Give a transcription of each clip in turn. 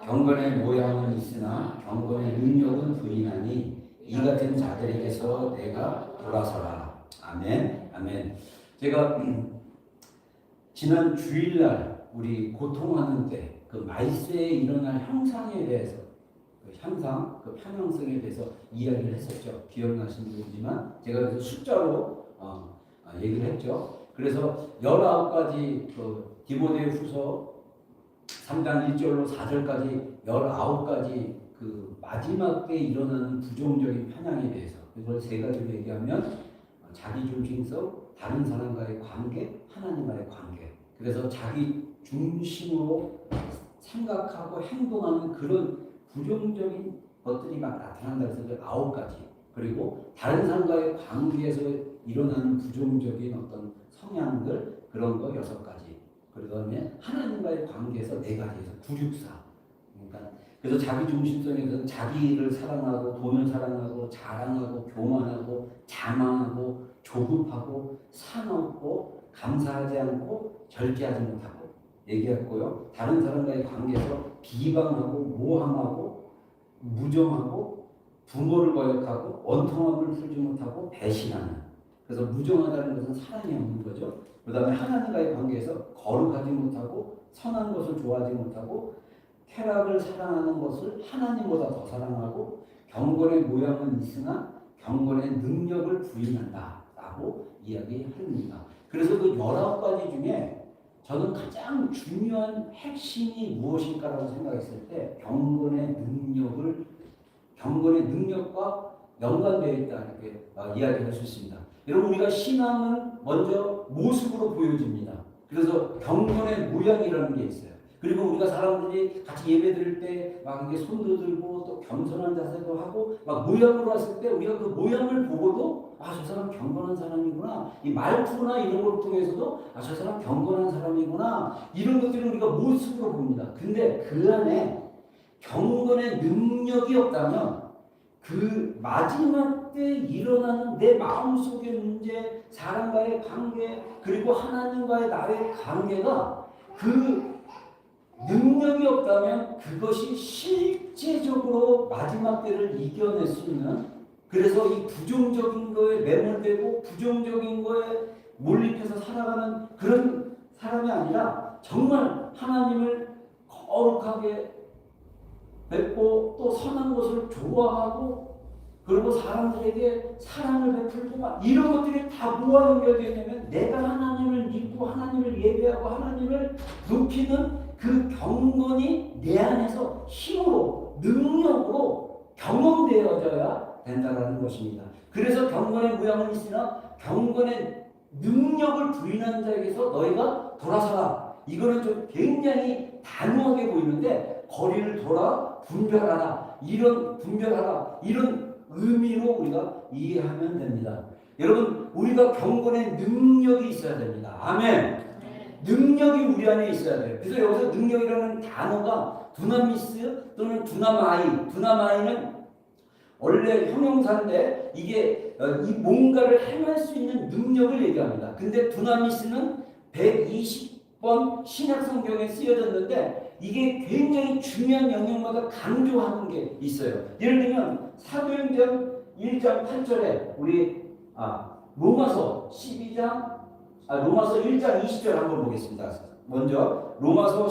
경건의 모양은 있으나 경건의 능력은 부인하니 이 같은 자들에게서 내가 돌아서라. 아멘. 아멘. 제가 지난 주일날 우리 고통하는 때 그 말세에 일어날 형상에 대해서 그 형상, 그 편향성에 대해서 이야기를 했었죠. 기억나시는 분이지만 제가 그래서 숫자로 얘기를 했죠. 그래서 19가지 그 디모데후서 3장 1절로 4절까지 19가지 그 마지막 때 일어나는 부정적인 편향에 대해서 이걸 세 가지로 얘기하면 자기 중심성, 다른 사람과의 관계, 하나님과의 관계. 그래서 자기 중심으로 생각하고 행동하는 그런 부정적인 것들이 막 나타난다 해서 9가지. 그리고 다른 사람과의 관계에서 일어나는 부정적인 어떤 성향들 그런 거 6가지. 그 다음에 하나님과의 관계에서 4가지에서 9, 6, 4. 그러니까 그래서 자기 중심성에서는 자기를 사랑하고 돈을 사랑하고 자랑하고 교만하고 자망하고 조급하고 사납고 감사하지 않고 절제하지 못하고 얘기했고요. 다른 사람과의 관계에서 비방하고 모함하고 무정하고 부모를 거역하고 원통함을 풀지 못하고 배신하는. 그래서 무정하다는 것은 사랑이 없는 거죠. 그 다음에 하나님과의 관계에서 거룩하지 못하고 선한 것을 좋아하지 못하고 쾌락을 사랑하는 것을 하나님보다 더 사랑하고 경건의 모양은 있으나 경건의 능력을 부인한다 라고 이야기합니다. 그래서 그 19가지 중에 저는 가장 중요한 핵심이 무엇일까라고 생각했을 때 경건의 능력과 연관되어 있다 이렇게 이야기할 수 있습니다. 여러분 우리가 신앙은 먼저 모습으로 보여집니다. 그래서 경건의 모양이라는 게 있어요. 그리고 우리가 사람들이 같이 예배 드릴 때 막 이게 손도 들고 또 겸손한 자세도 하고 막 모양으로 왔을 때 우리가 그 모양을 보고도 아, 저 사람 경건한 사람이구나. 이 말투나 이런 걸 통해서도 아, 저 사람 경건한 사람이구나. 이런 것들을 우리가 모습으로 봅니다. 근데 그 안에 경건의 능력이 없다면 그 마지막 때 일어나는 내 마음속의 문제, 사람과의 관계, 그리고 하나님과의 나의 관계가 그 능력이 없다면 그것이 실제적으로 마지막 때를 이겨낼 수 있는, 그래서 이 부정적인 거에 매몰되고 부정적인 거에 몰입해서 살아가는 그런 사람이 아니라 정말 하나님을 거룩하게 뵙고 또 선한 것을 좋아하고 그리고 사람들에게 사랑을 베풀고 막 이런 것들이 다 뭐와 연결되어 있냐면 내가 하나님을 믿고 하나님을 예배하고 하나님을 높이는 그 경건이 내 안에서 힘으로 능력으로 경험되어져야 된다는 것입니다. 그래서 경건의 모양은 있으나 경건의 능력을 부인한 자에게서 너희가 돌아서라. 이거는 좀 굉장히 단호하게 보이는데 거리를 돌아 분별하라 이런 의미로 우리가 이해하면 됩니다. 여러분 우리가 경건의 능력이 있어야 됩니다. 아멘. 능력이 우리 안에 있어야 돼요. 그래서 여기서 능력이라는 단어가 두나미스 또는 두나마이는 원래 형용사인데 이게 이 뭔가를 행할 수 있는 능력을 얘기합니다. 근데 두나미스는 120번 신약 성경에 쓰여졌는데 이게 굉장히 중요한 영역마다 강조하는 게 있어요. 예를 들면 사도행전 1장 8절에 우리 로마서 1장 20절 한번 보겠습니다. 먼저 로마서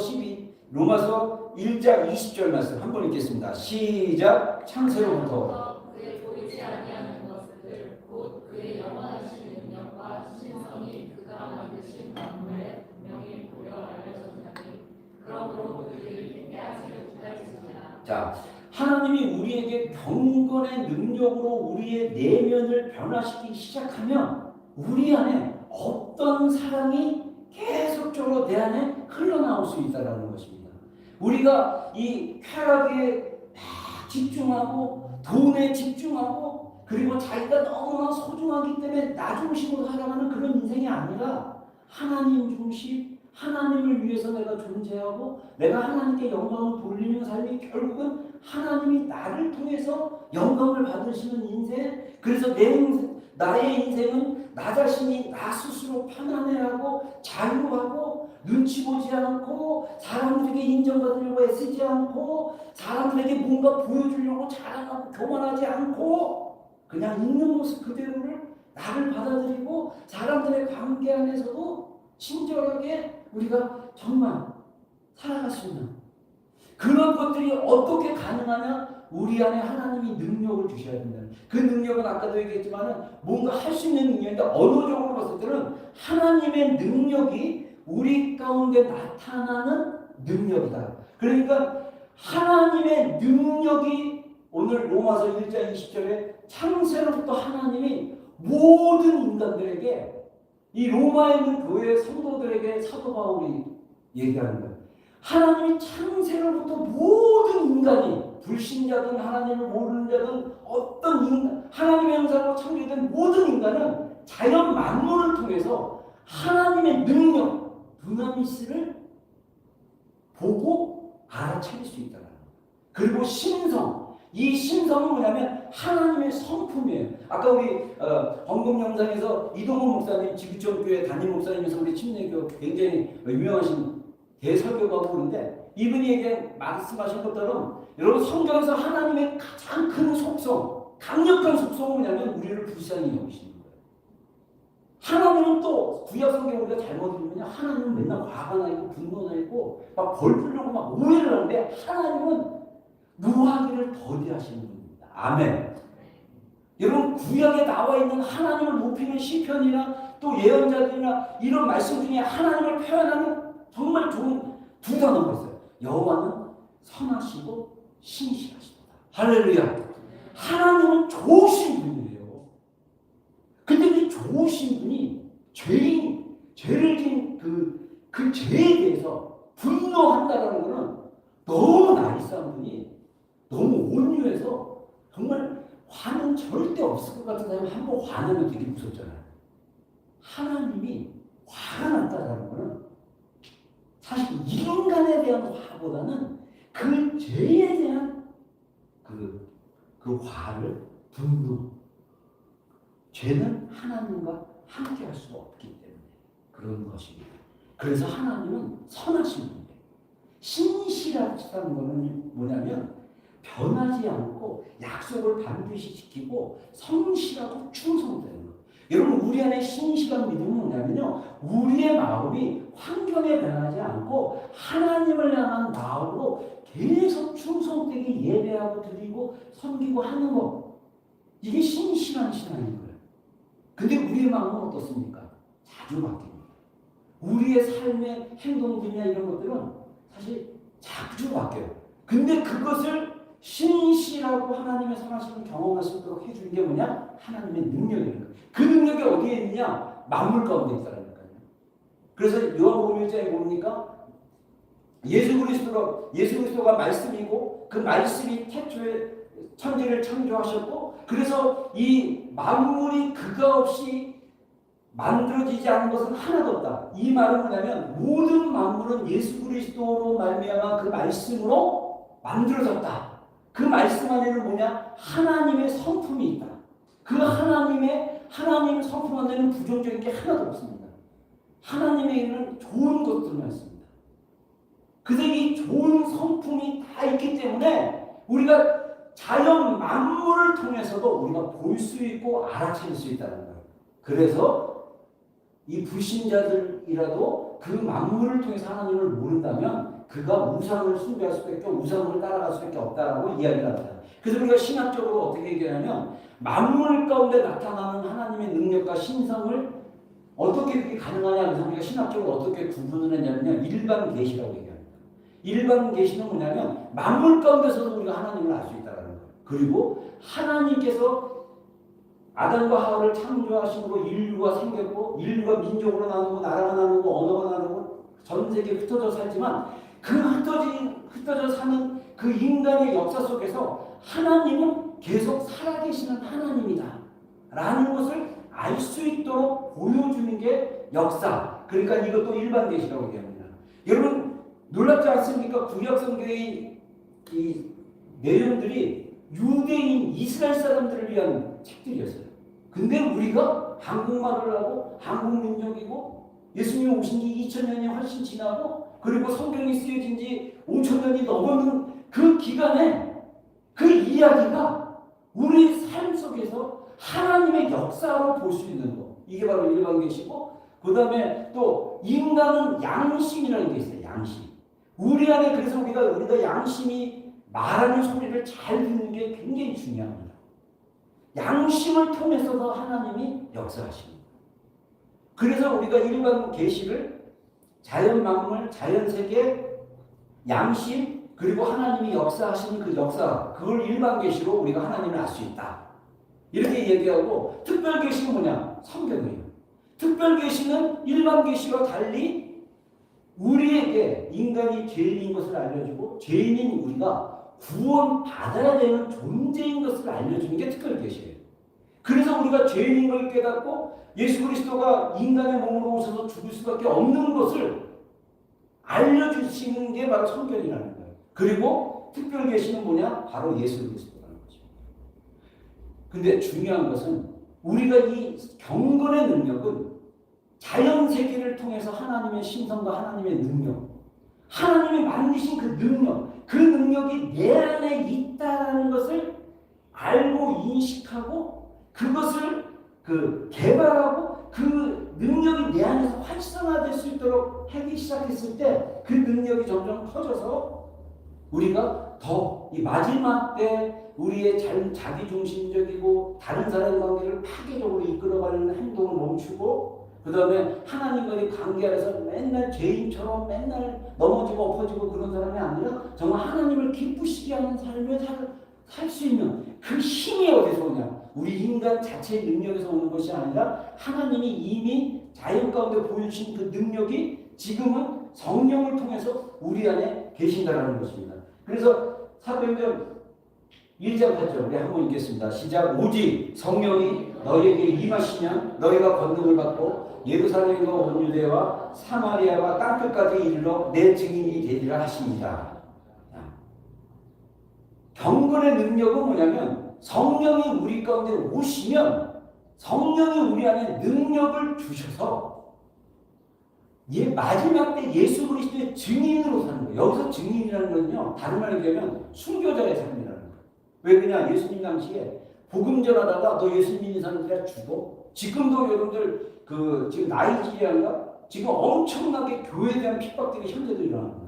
1장 20절 말씀 한번 읽겠습니다. 시작. 창세로부터 그의 보이지 아니하는 것들 곧 그의 영원하신 능력과 신성이 그가 만드신 만물에 분명히 보여 알려졌나니 그러므로 그들이 깨하지를 못하였습니다. 자, 하나님이 우리에게 경건의 능력으로 우리의 내면을 변화시키기 시작하면 우리 안에 어떤 사랑이 계속적으로 내 안에 흘러나올 수 있다는 것입니다. 우리가 이 쾌락에 집중하고 돈에 집중하고 그리고 자기가 너무나 소중하기 때문에 나 중심으로 살아가는 그런 인생이 아니라 하나님 중심, 하나님을 위해서 내가 존재하고 내가 하나님께 영광을 돌리는 삶이 결국은 하나님이 나를 통해서 영광을 받으시는 인생. 그래서 나의 인생은 나 자신이 나 스스로 편안해하고 자유하고 눈치 보지 않고 사람들에게 인정받으려고 애쓰지 않고 사람들에게 뭔가 보여주려고 자랑하고 교만하지 않고 그냥 있는 모습 그대로를 나를 받아들이고 사람들의 관계 안에서도 친절하게 우리가 정말 살아갈 수 있는 그런 것들이 어떻게 가능하냐? 우리 안에 하나님이 능력을 주셔야 된다. 그 능력은 아까도 얘기했지만 뭔가 할 수 있는 능력인데 언어적으로 봤을 때는 하나님의 능력이 우리 가운데 나타나는 능력이다. 그러니까 하나님의 능력이 오늘 로마서 1장 20절에 창세로부터 하나님이 모든 인간들에게 이 로마에 있는 교회 성도들에게 사도 바울이 얘기하는 거예요. 하나님이 창세로부터 모든 인간이 불신자든 하나님을 모르는 자든 어떤 인간, 하나님의 형상으로 창조된 모든 인간은 자연 만물을 통해서 하나님의 능력, 두나미스를 보고 알아차릴 수 있다는 거예요. 그리고 신성, 이 신성은 뭐냐면 하나님의 성품이에요. 아까 우리 헌금 영상에서 이동훈 목사님, 지구촌교회 담임 목사님에서 우리 침례교 굉장히 유명하신 대설교가고 그런데 이분이 말씀하신 것처럼 여러분 성경에서 하나님의 가장 큰 속성, 강력한 속성은 뭐냐면 우리를 불쌍히 여기시는 거예요. 하나님은 또 구약 성경 우리가 잘못 읽으면 하나님은 맨날 화가 나 있고 분노가 나 있고 막 벌 풀려고 막 오해를 하는데 하나님은 노하기를 더디하시는 분입니다. 아멘. 여러분 구약에 나와 있는 하나님을 높이는 시편이나 또 예언자들이나 이런 말씀 중에 하나님을 표현하는 정말 좋은 두 단어가 있어요. 여호와는 선하시고 신실하시도다. 할렐루야. 하나님은 좋으신 분이에요. 근데 그 좋으신 분이 죄를 지은 그 죄에 대해서 분노한다라는 것은 너무 나이스한 분이 너무 온유해서 정말 화는 절대 없을 것 같은 사람이 한번 화내면 되게 무섭잖아요. 하나님이 화가 났다라는 것은 사실 인간에 대한 화보다는 그 죄에 대한 그 화를 분노. 죄는 하나님과 함께 할 수가 없기 때문에 그런 것입니다. 그래서 하나님은 선하신 분이에요. 신실하다는 것은 뭐냐면 변하지 않고 약속을 반드시 지키고 성실하고 충성되는 것. 여러분 우리 안에 신실한 믿음은 뭐냐면요. 우리의 마음이 환경에 변하지 않고 하나님을 향한 마음으로 계속 충성되게 예배하고 드리고 섬기고 하는 것. 이게 신실한 신앙인 거예요. 근데 우리의 마음은 어떻습니까? 자주 바뀝니다. 우리의 삶의 행동들이나 이런 것들은 사실 자주 바뀌어요. 근데 그것을 신실하고 하나님의 선하심을 경험할 수 있도록 해주는 게 뭐냐? 하나님의 능력이에요. 그 능력이 어디에 있느냐? 만물 가운데 있다는 거예요. 그래서 요한복음 1장에 보니까 예수 그리스도가 말씀이고 그 말씀이 태초에 천지를 창조하셨고 그래서 이 만물이 그가 없이 만들어지지 않은 것은 하나도 없다. 이 말은 뭐냐면 모든 만물은 예수 그리스도로 말미암아 그 말씀으로 만들어졌다. 그 말씀 안에는 뭐냐? 하나님의 성품이 있다. 그 하나님 성품 안에는 부정적인 게 하나도 없습니다. 하나님에게는 좋은 것들만 있습니다. 그래서 이 좋은 성품이 다 있기 때문에 우리가 자연 만물을 통해서도 우리가 볼 수 있고 알아차릴 수 있다는 거예요. 그래서 이 불신자들이라도 그 만물을 통해서 하나님을 모른다면 그가 우상을 숭배할 수밖에 없고 우상을 따라갈 수밖에 없다라고 이야기를 합니다. 그래서 우리가 신학적으로 어떻게 얘기하냐면 만물 가운데 나타나는 하나님의 능력과 신성을 어떻게 그게 가능하냐 그래서 우리가 신학적으로 어떻게 구분을 했냐면 일반 계시라고 얘기합니다. 일반 계시는 뭐냐면 만물 가운데서도 우리가 하나님을 알 수 있다는 거예요. 그리고 하나님께서 아담과 하와를 창조하시고 인류가 생겼고 인류가 민족으로 나누고 나라가 나누고 언어가 나누고 전 세계에 흩어져 살지만 그 흩어져 사는 그 인간의 역사 속에서 하나님은 계속 살아계시는 하나님이다 라는 것을 알 수 있도록 보여주는 게 역사. 그러니까 이것도 일반 계시라고 얘기합니다. 여러분 놀랍지 않습니까? 구약 성경의 이 내용들이 유대인 이스라엘 사람들을 위한 책들이었어요. 근데 우리가 한국말을 하고 한국 민족이고 예수님이 오신 지 2000년이 훨씬 지나고 그리고 성경이 쓰여진 지 5000년이 넘었는 그 기간에 그 이야기가 우리 삶 속에서 하나님의 역사로 볼 수 있는 거. 이게 바로 일반계시고 그 다음에 또 인간은 양심이라는 게 있어요. 양심. 우리 안에 그래서 우리가 양심이 말하는 소리를 잘 듣는 게 굉장히 중요합니다. 양심을 통해서도 하나님이 역사하십니다. 그래서 우리가 일반 계시를 자연 만물, 자연 세계, 양심 그리고 하나님이 역사하시는 그 역사 그걸 일반 계시로 우리가 하나님을 알 수 있다. 이렇게 얘기하고 특별 계시는 뭐냐? 성경이에요. 특별 계시는 일반 계시와 달리 우리에게 인간이 죄인인 것을 알려주고 죄인인 우리가 구원받아야 되는 존재인 것을 알려주는 게 특별 계시예요. 그래서 우리가 죄인인 걸 깨닫고 예수 그리스도가 인간의 몸으로 오셔서 죽을 수밖에 없는 것을 알려주시는 게 바로 성경이라는 거예요. 그리고 특별 계시는 뭐냐? 바로 예수 그리스도라는 거죠. 근데 중요한 것은 우리가 이 경건의 능력은 자연 세계를 통해서 하나님의 신성과 하나님의 능력, 하나님이 만드신 그 능력, 그 능력이 내 안에 있다는 것을 알고 인식하고 그것을 개발하고 그 능력이 내 안에서 활성화될 수 있도록 하기 시작했을 때 그 능력이 점점 커져서 우리가 더 이 마지막 때 우리의 자기중심적이고 다른 사람의 관계를 파괴적으로 이끌어가려는 행동을 멈추고 그 다음에 하나님과의 관계 안에서 맨날 죄인처럼 맨날 넘어지고 엎어지고 그런 사람이 아니라 정말 하나님을 기쁘시게 하는 삶을 살 수 있는 그 힘이 어디서 오냐? 우리 인간 자체의 능력에서 오는 것이 아니라 하나님이 이미 자연 가운데 보여주신 그 능력이 지금은 성령을 통해서 우리 안에 계신다라는 것입니다. 그래서 사도행전 1장 8절 우리 한번 읽겠습니다. 시작. 오직 성령이 너희에게 임하시면 너희가 권능을 받고 예루살렘과 온 유대와 사마리아와 땅끝까지 이르러 내 증인이 되리라 하십니다. 경건의 능력은 뭐냐면 성령이 우리 가운데 오시면 성령이 우리 안에 능력을 주셔서 마지막 때 예수 그리스도의 증인으로 사는 거예요. 여기서 증인이라는 건요, 다른 말로 얘기하면 순교자의 삶이라는 거예요. 왜 그냥 예수님 당시에 복음 전하다가 너 예수 믿는 사람들이 죽어. 지금도 여러분들 지금 나이지리아인가 지금 엄청나게 교회에 대한 핍박들이 현재도 일어나는 거예요.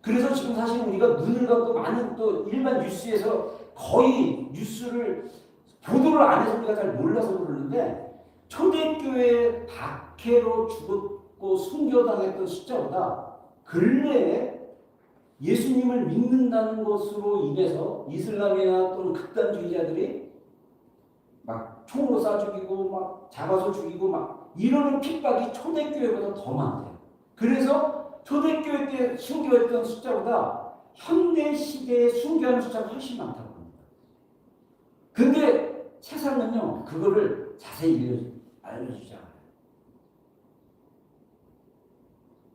그래서 지금 사실 우리가 눈을 감고 많은 또 일반 뉴스에서 거의 뉴스를 보도를 안 해서 우리가 잘 몰라서 그러는데 초대교회 박해로 죽었고 순교당했던 숫자보다 근래에 예수님을 믿는다는 것으로 인해서 이슬람이나 또는 극단주의자들이 막 총으로 쏴 죽이고 막 잡아서 죽이고 막 이러는 핍박이 초대교회보다 더 많대요. 그래서 초대교회 때 순교했던 숫자보다 현대 시대에 순교하는 숫자가 훨씬 많다고 합니다. 근데 세상은요 그거를 자세히 알려주지 않아요.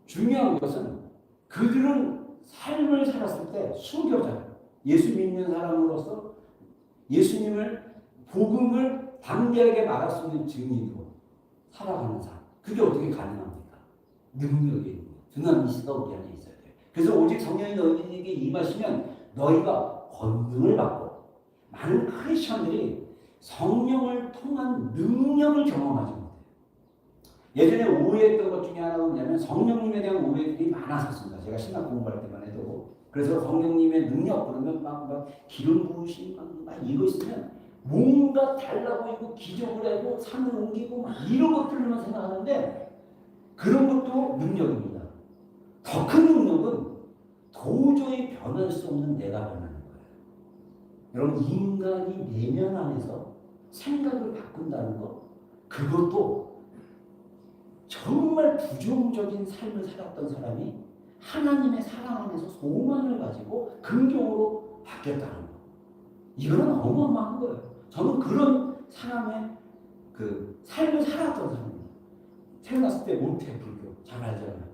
중요한 것은 그들은 삶을 살았을 때 순교자예요. 예수 믿는 사람으로서 예수님을 복음을 담대하게 말할 수 있는 증인으로 살아가는 삶. 그게 어떻게 가능합니까? 능력이 있는 드나미스가 우리 안에 있어야 돼요. 그래서 오직 성령이 너희에게 임하시면 너희가 권능을 받고 많은 크리스천들이 성령을 통한 능력을 경험하지 못해요. 예전에 오해했던 것 중에 하나가 뭐냐면 성령님에 대한 오해들이 많았었습니다. 제가 신학 공부할 때만 해도. 그래서 성령님의 능력 그러면 막 기름 부으심 막 이거 있으면 뭔가 달라 보이고 기적을 하고 산을 옮기고 막 이런 것들만 생각하는데 그런 것도 능력입니다. 더 큰 능력은 도저히 변할 수 없는 내가 변하는 거예요. 여러분 인간이 내면 안에서 생각을 바꾼다는 것 그것도 정말 부정적인 삶을 살았던 사람이 하나님의 사랑 안에서 소망을 가지고 긍정으로 바뀌었다는 거. 이거는 어마어마한 거예요. 저는 그런 사람의 그 삶을 살았던 사람입니다. 태어났을 때 모태불교 잘 알잖아요.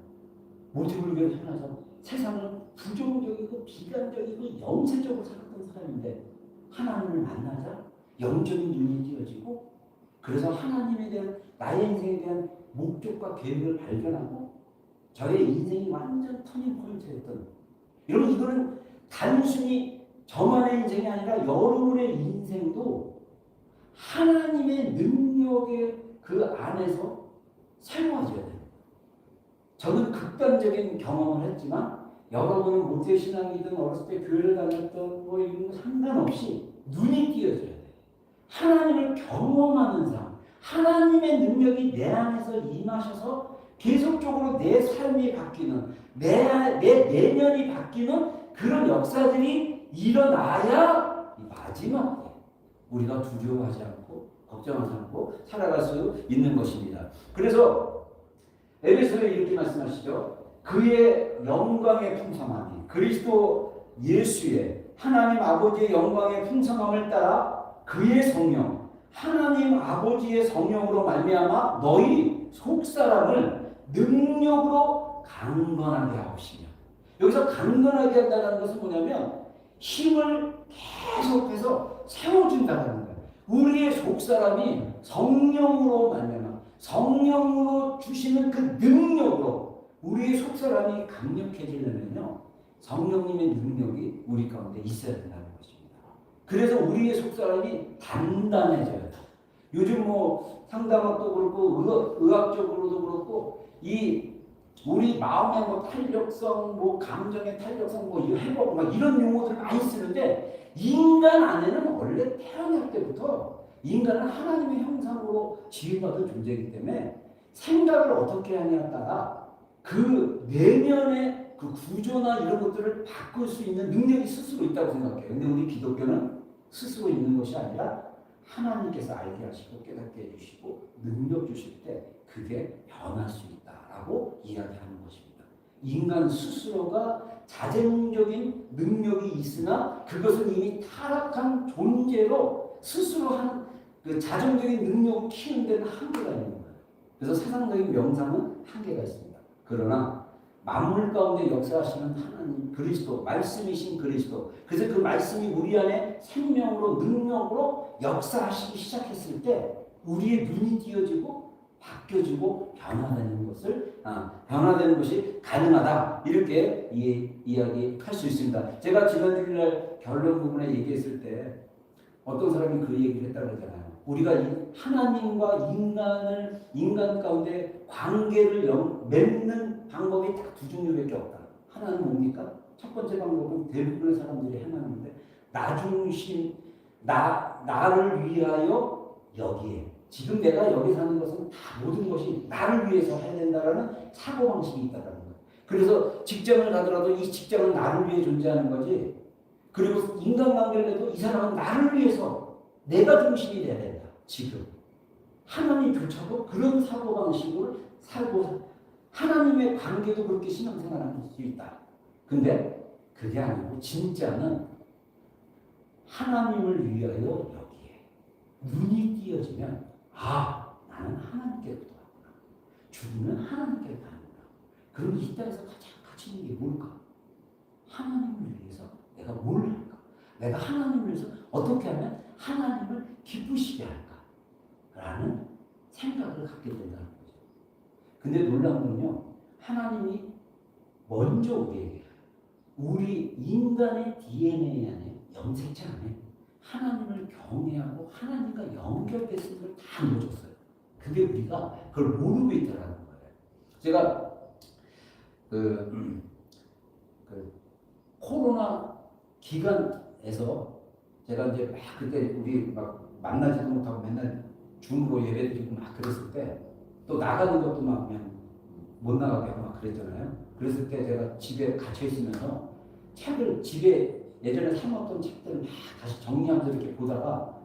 모태불교에 태어나서 세상을 부정적이고 비관적이고 영세적으로 살았던 사람인데 하나님을 만나자 영적인 눈이 띄어지고 그래서 하나님에 대한 나의 인생에 대한 목적과 계획을 발견하고 저의 인생이 완전 터닝 포인트였던, 여러분 이거는 단순히 저만의 인생이 아니라 여러분의 인생도 하나님의 능력의 그 안에서 새로워져야 돼요. 저는 극단적인 경험을 했지만 여러분은 모태신앙이든 어렸을 때 교회를 다녔던 뭐 이런 거 상관없이 눈이 띄어져야 돼요. 하나님을 경험하는 삶, 하나님의 능력이 내 안에서 임하셔서 계속적으로 내 삶이 바뀌는, 내 내면이 바뀌는 그런 역사들이 일어나야 이 마지막 때 우리가 두려워하지 않고 걱정하지 않고 살아갈 수 있는 것입니다. 그래서 에베소에 이렇게 말씀하시죠. 그의 영광의 풍성함이, 그리스도 예수의 하나님 아버지의 영광의 풍성함을 따라 그의 성령, 하나님 아버지의 성령으로 말미암아 너희 속사람을 능력으로 강건하게 하시며, 여기서 강건하게 한다는 것은 뭐냐면 힘을 계속해서 세워준다는 거예요. 우리의 속사람이 성령으로 말미암아 성령으로 주시는 그 능력으로 우리의 속사람이 강력해지려면요, 성령님의 능력이 우리 가운데 있어야 된다는 것입니다. 그래서 우리의 속사람이 단단해져야 돼요. 요즘 뭐 상담학도 그렇고 의학적으로도 그렇고 이 우리 마음의 뭐 탄력성, 뭐 감정의 탄력성, 뭐 회복, 막 이런 용어들을 많이 쓰는데, 인간 안에는 원래 태어날 때부터 인간은 하나님의 형상으로 지음받은 존재이기 때문에 생각을 어떻게 하냐에 따라 그 내면의 그 구조나 이런 것들을 바꿀 수 있는 능력이 스스로 있다고 생각해요. 근데 우리 기독교는 스스로 있는 것이 아니라 하나님께서 알게 하시고 깨닫게 해주시고 능력 주실 때 그게 변할 수 있다라고 이야기하는 것입니다. 인간 스스로가 자생적인 능력이 있으나 그것은 이미 타락한 존재로 스스로 한 그 자정적인 능력을 키우는 데는 한계가 있는 거예요. 그래서 세상적인 명상은 한계가 있습니다. 그러나 만물 가운데 역사하시는 하나님 그리스도, 말씀이신 그리스도, 그래서 그 말씀이 우리 안에 생명으로 능력으로 역사하시기 시작했을 때 우리의 눈이 띄어지고 바뀌어지고 변화되는 것이 가능하다, 이렇게 이야기할 수 있습니다. 제가 지난 주일날 결론 부분에 얘기했을 때 어떤 사람이 그 얘기를 했다고 그러잖아요. 우리가 하나님과 인간 가운데 관계를 맺는 방법이 딱 두 종류밖에 없다. 하나는 뭡니까? 첫 번째 방법은 대부분의 사람들이 행하는데 나중심, 나를 위하여 여기에, 지금 내가 여기 사는 것은 다 모든 것이 나를 위해서 해야 된다라는 사고방식이 있다는 거예요. 그래서 직장을 가더라도 이 직장은 나를 위해 존재하는 거지, 그리고 인간관계를 해도 이 사람은 나를 위해서 내가 중심이 돼야 된다. 지금 하나님조차도 그런 사고방식으로 살고 하나님의 관계도 그렇게 신앙생활할 수 있다. 근데 그게 아니고 진짜는 하나님을 위하여 여기에 눈이 띄어지면 나는 하나님께로부터 왔구나. 죽으면 하나님께로 가는구나. 그럼 이 땅에서 가장 가치 있는 게 뭘까? 하나님을 위해서 내가 뭘 할까? 내가 하나님을 위해서 어떻게 하면 하나님을 기쁘시게 할까? 라는 생각을 갖게 된다는 거죠. 근데 놀라운 건요, 하나님이 먼저 우리에게 우리 인간의 DNA 안에, 염색체 안에 하나님을 경외하고 하나님과 연결됐을 걸 다 넣어줬어요. 그게 우리가 그걸 모르고 있다는 거예요. 제가 코로나 기간에서 제가 이제 막 그때 우리 막 만나지도 못하고 맨날 줌으로 예배드리고 막 그랬을 때, 또 나가는 것도 막 그냥 못 나가게 하고 막 그랬잖아요. 그랬을 때 제가 집에 갇혀 있으면서 책을, 집에 예전에 사모았던 책들을 막 다시 정리하면서 이렇게 보다가,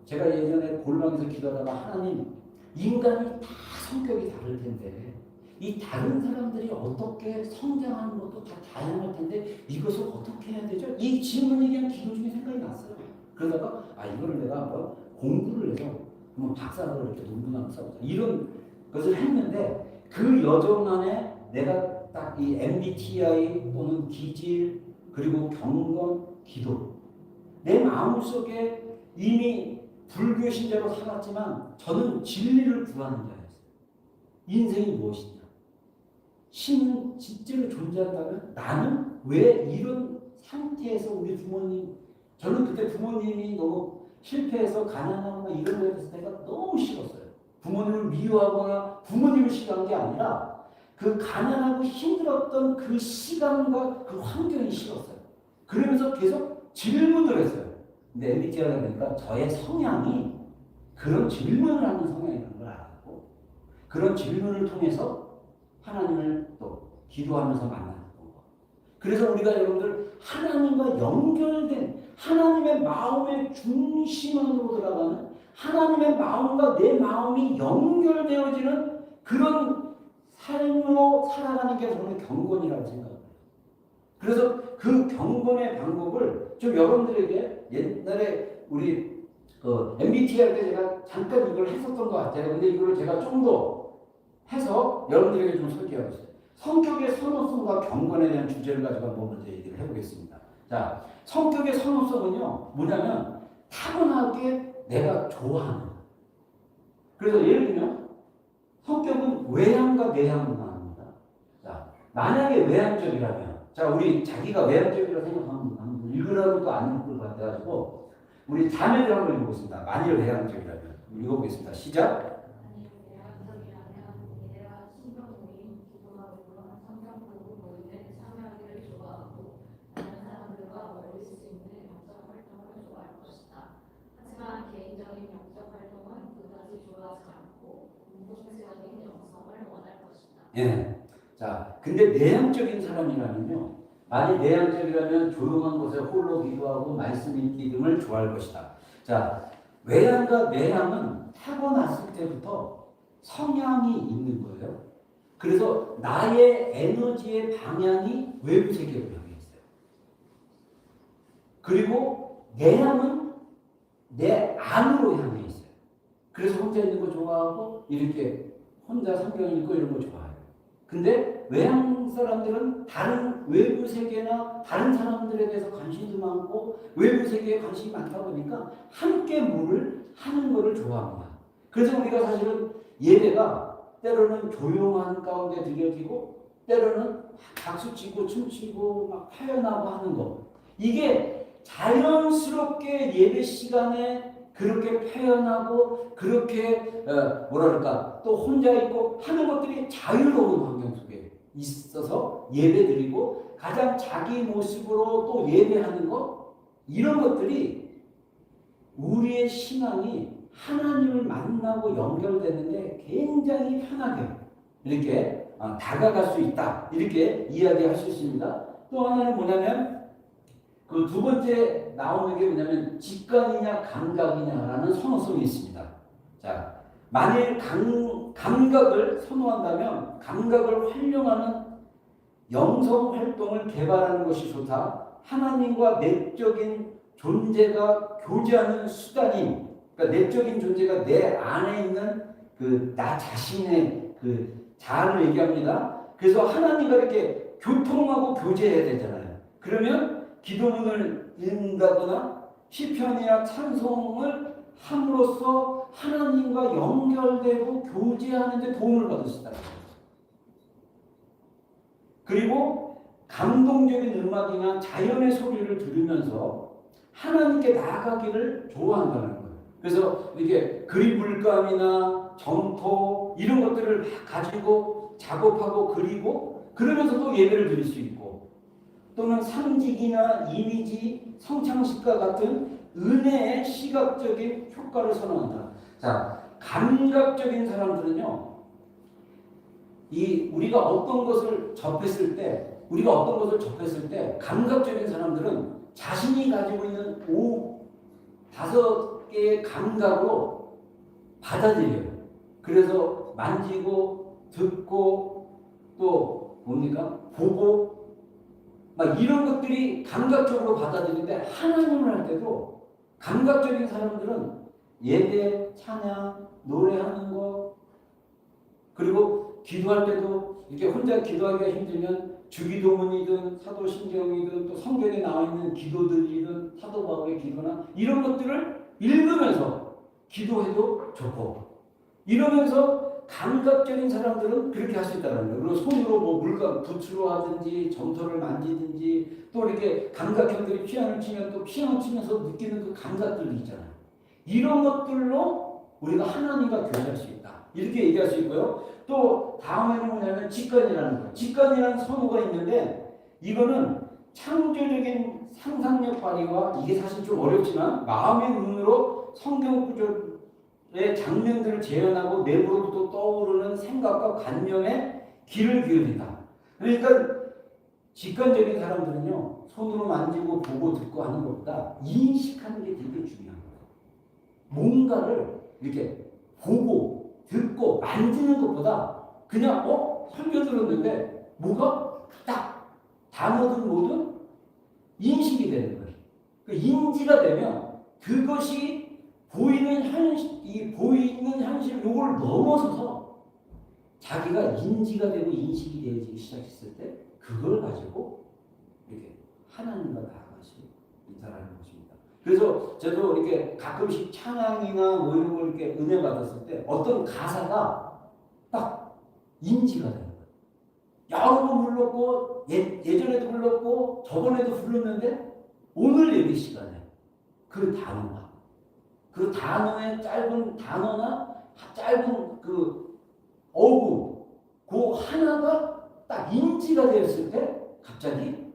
제가 예전에 골방에서 기도하다가 하나님, 인간이 다 성격이 다를 텐데 이 다른 사람들이 어떻게 성장하는 것도 다 다양할 텐데 이것을 어떻게 해야 되죠? 이 질문이 그냥 기도 중에 생각이 났어요. 그러다가 이거를 내가 한번 공부를 해서 한번 박사를 이렇게 논문하고 싸우자, 이런 것을 했는데, 그 여정 안에 내가 딱 이 MBTI 또는 기질, 그리고 경건, 기도, 내 마음속에 이미 불교 신자로 살았지만 저는 진리를 구하는 자였어요. 인생이 무엇이냐? 신은 진짜로 존재한다면 나는 왜 이런 상태에서 우리 부모님, 저는 그때 부모님이 너무 실패해서 가난하거나 이런 거에 대해서 내가 너무 싫었어요. 부모님을 미워하거나 부모님을 싫어한 게 아니라 그 가난하고 힘들었던 그 시간과 그 환경이 싫었어요. 그러면서 계속 질문을 했어요. 근데 MBTI가 보니까 저의 성향이 그런 질문을 하는 성향이라는 걸 알았고, 그런 질문을 통해서 하나님을 또 기도하면서 만났던 거. 그래서 우리가 여러분들 하나님과 연결된 하나님의 마음의 중심 안으로 들어가는, 하나님의 마음과 내 마음이 연결되어지는 그런 삶으로 살아가는 게 저는 경건이라고 생각합니다. 그래서 그 경건의 방법을 좀 여러분들에게 옛날에 우리 MBTI 때 제가 잠깐 이걸 했었던 것 같아요. 근데 이걸 제가 좀 더 해서 여러분들에게 좀 소개하고 있어요. 성격의 선호성과 경건에 대한 주제를 가지고 한번 먼저 얘기를 해보겠습니다. 자, 성격의 선호성은요, 뭐냐면 타고나게 내가 좋아하는 거. 그래서 예를 들면 성격은 외향과 내향으로 나눕니다. 자, 만약에 외향적이라면, 자, 우리 자기가 외향적이라고 생각하면 읽으라고도 안 읽을 것 같아가지고 우리 자매를 한번 읽어보겠습니다. 만일 외향적이라면 읽어보겠습니다. 시작. 예. 자, 근데 내향적인 사람이라면요. 만일 내향적이라면 조용한 곳에 홀로 기도하고 말씀 읽기 등을 좋아할 것이다. 자, 외향과 내향은 타고났을 때부터 성향이 있는 거예요. 그래서 나의 에너지의 방향이 외부 세계로 향해 있어요. 그리고 내향은 내 안으로 향해 있어요. 그래서 혼자 있는 거 좋아하고 이렇게 혼자 성경 읽고 이런 거 좋아해요. 근데 외향 사람들은 다른 외부 세계나 다른 사람들에 대해서 관심도 많고 외부 세계에 관심이 많다 보니까 함께 뭐를 하는 거를 좋아합니다. 그래서 우리가 사실은 예배가 때로는 조용한 가운데 드려지고 때로는 박수치고 춤추고 막 파연하고 하는 거, 이게 자연스럽게 예배 시간에 그렇게 표현하고 그렇게 뭐랄까 또 혼자 있고 하는 것들이 자유로운 환경 속에 있어서 예배드리고 가장 자기 모습으로 또 예배하는 것, 이런 것들이 우리의 신앙이 하나님을 만나고 연결되는데 굉장히 편하게 이렇게 다가갈 수 있다, 이렇게 이야기할 수 있습니다. 또 하나는 뭐냐면 그 두 번째 나오는 게 뭐냐면 직관이냐 감각이냐라는 선호성이 있습니다. 자, 만일 감각을 선호한다면 감각을 활용하는 영성 활동을 개발하는 것이 좋다. 하나님과 내적인 존재가 교제하는 수단인, 그러니까 내적인 존재가 내 안에 있는 그 나 자신의 그 자아를 얘기합니다. 그래서 하나님과 이렇게 교통하고 교제해야 되잖아요. 그러면 기도문을 읽는다거나 시편이나 찬송을 함으로써 하나님과 연결되고 교제하는 데 도움을 받을 수 있다는 거예요. 그리고 감동적인 음악이나 자연의 소리를 들으면서 하나님께 나아가기를 좋아한다는 거예요. 그래서 이게 그림 물감이나 점토 이런 것들을 가지고 작업하고 그리고 그러면서 또 예배를 드릴 수 있고, 또는 상징이나 이미지, 성창식과 같은 은혜의 시각적인 효과를 선호한다. 자, 감각적인 사람들은요, 우리가 어떤 것을 접했을 때, 감각적인 사람들은 자신이 가지고 있는 5-5개의 감각으로 받아들여요. 그래서 만지고, 듣고, 또 뭡니까? 보고, 막 이런 것들이 감각적으로 받아들이는데, 하나님을 할 때도 감각적인 사람들은 예배, 찬양, 노래하는 거, 그리고 기도할 때도 이렇게 혼자 기도하기가 힘들면 주기도문이든 사도신경이든 또 성경에 나와 있는 기도들이든 사도 바울의 기도나 이런 것들을 읽으면서 기도해도 좋고, 이러면서 감각적인 사람들은 그렇게 할 수 있다는 거예요. 그리고 손으로 뭐 물감 붓으로 하든지 점토를 만지든지 또 이렇게 감각형들이 피아노를 치면 또 피아노 치면서 느끼는 그 감각들이 있잖아요. 이런 것들로 우리가 하나님과 교제할 수 있다. 이렇게 얘기할 수 있고요. 또 다음에는 뭐냐면 직관이라는 거예요. 직관이라는 선호가 있는데 이거는 창조적인 상상력 발휘와 이게 사실 좀 어렵지만 마음의 눈으로 성경 구절의 장면들을 재현하고 내부로부터 떠오르는 생각과 관념에 귀를 기울인다. 그러니까 직관적인 사람들은요 손으로 만지고 보고 듣고 하는 것보다 인식하는 게 되게 중요한 거예요. 뭔가를 이렇게 보고 듣고 만지는 것보다 그냥 설교 들었는데 뭐가 딱 단어든 뭐든 인식이 되는 거예요. 그 인지가 되면 그것이 보이는 현실 요걸 넘어서서 자기가 인지가 되고 인식이 되기 시작했을 때 그걸 가지고 이렇게 하나님과 나아갈 수 있다라는 것입니다. 그래서 저도 이렇게 가끔씩 찬양이나 뭐 이런 걸 이렇게 은혜 받았을 때 어떤 가사가 딱 인지가 되는 거예요. 여러 번 불렀고 예전에도 불렀고 저번에도 불렀는데 오늘 예배 시간에 그 단어가 그 단어의 짧은 단어나 짧은 그 어구 그 하나가 딱 인지가 되었을 때 갑자기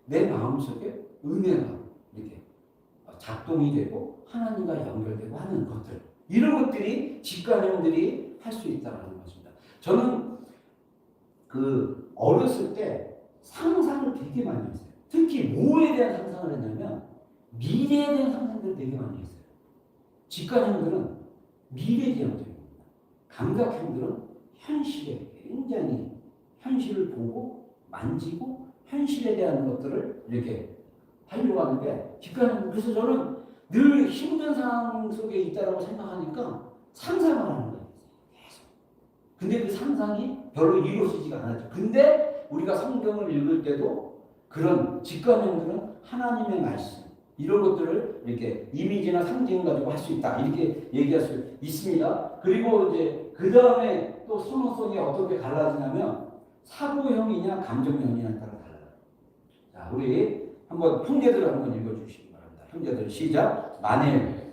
내 마음속에 은혜가 이렇게 작동이 되고 하나님과 연결되고 하는 것들 이런 것들이 직관형들이 할 수 있다는 것입니다. 저는 그 어렸을 때 상상을 되게 많이 했어요. 특히 뭐에 대한 상상을 했냐면 미래에 대한 상상들을 되게 많이 했어요. 직관형들은 미래지향적입니다. 감각형들은 현실에 굉장히 현실을 보고 만지고 현실에 대한 것들을 이렇게 하려고 하는데 직관형은 그래서 저는 늘 힘든 상황 속에 있다라고 생각하니까 상상을 하는 거예요. 계속. 근데 그 상상이 별로 이루어지지가 않았죠. 근데 우리가 성경을 읽을 때도 그런 직관형들은 하나님의 말씀 이런 것들을 이렇게 이미지나 상징 가지고 할 수 있다 이렇게 얘기할 수 있습니다. 그리고 이제 그 다음에 또 선호성이 어떻게 갈라지냐면 사고형이냐 감정형이냐에 따라 달라요. 자, 우리 한번 형제들 한번 읽어주시기 바랍니다. 형제들 시작. 만일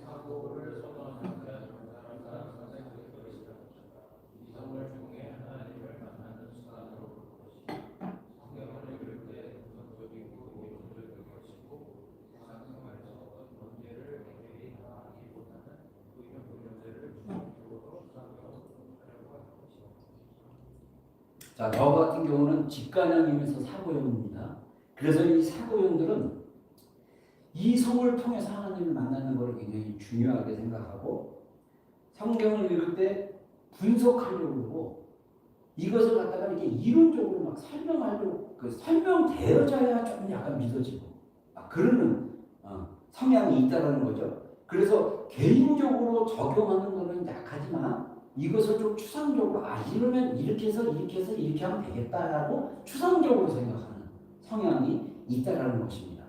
자, 저 같은 경우는 직관형이면서 사고형입니다. 그래서 이 사고형들은 이성을 통해서 하나님을 만나는 것을 굉장히 중요하게 생각하고 성경을 읽을 때 분석하려고 하고 이것을 갖다가 이렇게 이론적으로 막 설명하려고 설명되어져야 좀 약간 믿어지고 그러는 성향이 있다는 거죠. 그래서 개인적으로 적용하는 것은 약하지만 이것을 좀 추상적으로 이러면 이렇게 해서 이렇게 하면 되겠다라고 추상적으로 생각하는 성향이 있다라는 것입니다.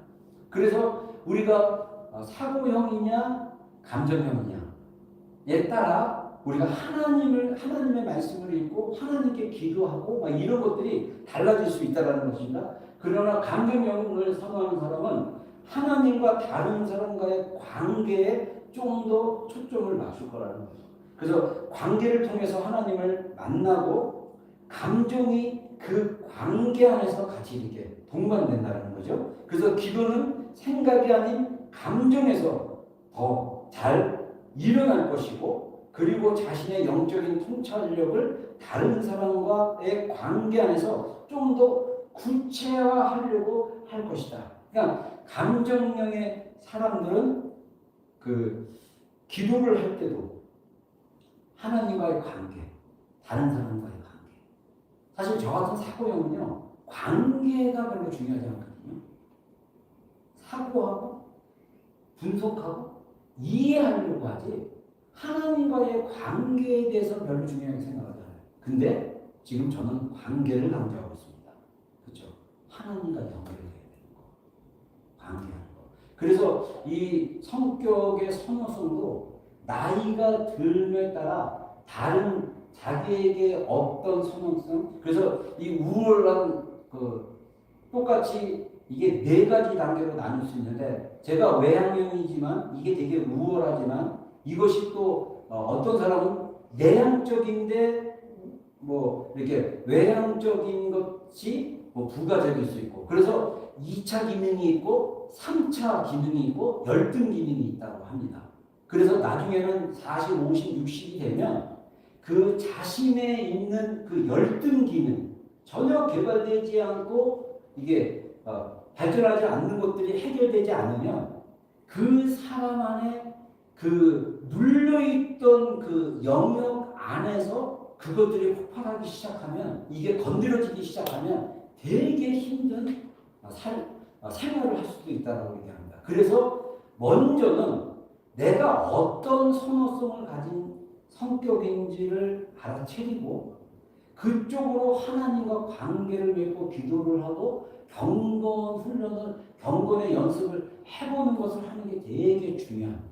그래서 우리가 사고형이냐 감정형이냐에 따라 우리가 하나님의 말씀을 읽고 하나님께 기도하고 이런 것들이 달라질 수 있다라는 것입니다. 그러나 감정형을 선호하는 사람은 하나님과 다른 사람과의 관계에 좀 더 초점을 맞출 거라는 거죠. 그래서 관계를 통해서 하나님을 만나고 감정이 그 관계 안에서 같이 이렇게 동반된다는 거죠. 그래서 기도는 생각이 아닌 감정에서 더 잘 일어날 것이고 그리고 자신의 영적인 통찰력을 다른 사람과의 관계 안에서 좀 더 구체화하려고 할 것이다. 그러니까 감정형의 사람들은 그 기도를 할 때도 하나님과의 관계, 다른 사람과의 관계. 사실 저 같은 사고형은요, 관계가 별로 중요하지 않거든요. 사고하고, 분석하고, 이해하려고 하지, 하나님과의 관계에 대해서 별로 중요하게 생각하지 않아요. 근데 지금 저는 관계를 강조하고 있습니다. 그렇죠? 하나님과 연결해야 되는 거. 관계하는 거. 그래서 이 성격의 선호성도 나이가 들음에 따라 다른 자기에게 어떤 선호성, 그래서 이 우월한 똑같이 이게 네 가지 단계로 나눌 수 있는데, 제가 외향형이지만 이게 되게 우월하지만 이것이 또 어떤 사람은 내향적인데 뭐 이렇게 외향적인 것이 뭐 부가적일 수 있고, 그래서 2차 기능이 있고 3차 기능이 있고 열등 기능이 있다고 합니다. 그래서 나중에는 40, 50, 60이 되면 그 자신에 있는 그 열등 기능 전혀 개발되지 않고 이게 발전하지 않는 것들이 해결되지 않으면 그 사람 안에 그 눌려있던 그 영역 안에서 그것들이 폭발하기 시작하면, 이게 건드려지기 시작하면 되게 힘든 생활을 할 수도 있다고 얘기합니다. 그래서 먼저는 내가 어떤 선호성을 가진 성격인지를 알아채리고 그쪽으로 하나님과 관계를 맺고 기도를 하고 경건의 연습을 해보는 것을 하는 게 되게 중요합니다.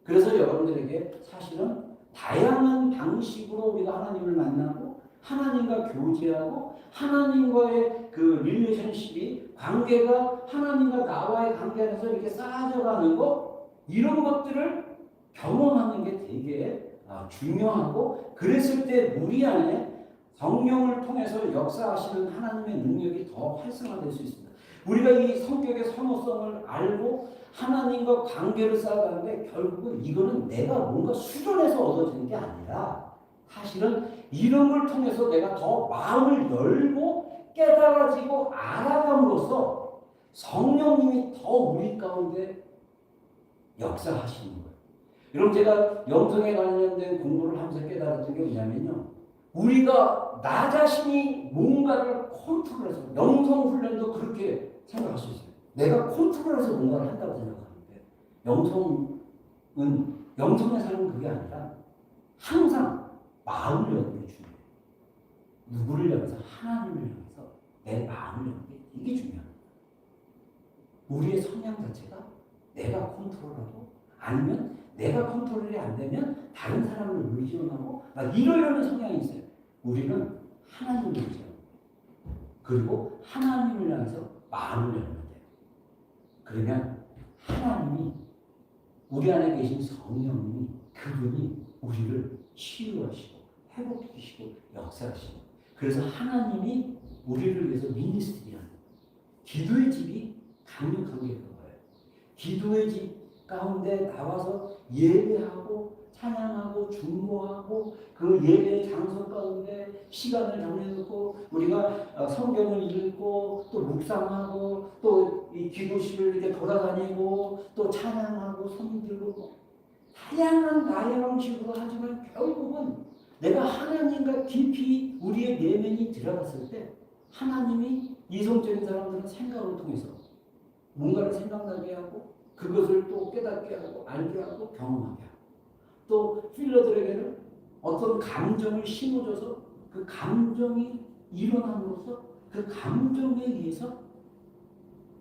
그래서 여러분들에게 사실은 다양한 방식으로 우리가 하나님을 만나고 하나님과 교제하고 하나님과의 그 릴레이션십이, 관계가 하나님과 나와의 관계 안에서 이렇게 쌓아져가는 것, 이런 것들을 경험하는 게 되게 중요하고, 그랬을 때 우리 안에 성령을 통해서 역사하시는 하나님의 능력이 더 활성화될 수 있습니다. 우리가 이 성격의 선호성을 알고 하나님과 관계를 쌓아가는데, 결국은 이거는 내가 뭔가 수련해서 얻어지는 게 아니라 사실은 이런 걸 통해서 내가 더 마음을 열고 깨달아지고 알아감으로써 성령님이 더 우리 가운데 역사하시는 거예요. 여러분, 제가 영성에 관련된 공부를 하면서 깨달았던 게 뭐냐면요, 우리가 나 자신이 뭔가를 컨트롤해서, 영성 훈련도 그렇게 생각할 수 있어요. 내가 컨트롤해서 뭔가를 한다고 생각하는데, 영성의 삶은 그게 아니라 항상 마음을 여는 게 중요해요. 누구를 향해서? 하나님을 향해서 내 마음을 여는 게 되게 중요합니다. 우리의 성향 자체가 내가 컨트롤하고, 아니면 내가 컨트롤이 안 되면 다른 사람을 의존하고 막 이러려는 성향이 있어요. 우리는 하나님을 의존합니다. 그리고 하나님을 향해서 마음을 열면 돼요. 그러면 하나님이, 우리 안에 계신 성령님이, 그분이 우리를 치유하시고 회복시키시고 역사하시고, 그래서 하나님이 우리를 위해서 미니스트리하는 기도의 집이 강력한 게 그거예요. 기도의 집 가운데 나와서 예배하고 찬양하고 중보하고, 그 예배의 장소 가운데 시간을 정해놓고 우리가 성경을 읽고 또 묵상하고 또 이 기도실을 이렇게 돌아다니고 또 찬양하고 손 들고 다양한 방식으로 하지만, 결국은 내가 하나님과 깊이 우리의 내면이 들어갔을 때 하나님이, 이성적인 사람들은 생각을 통해서 뭔가를 생각나게 하고 그것을 또 깨닫게 하고 알게 하고 경험하게 하고, 또 필러들에게는 어떤 감정을 심어줘서 그 감정이 일어남으로써 그 감정에 의해서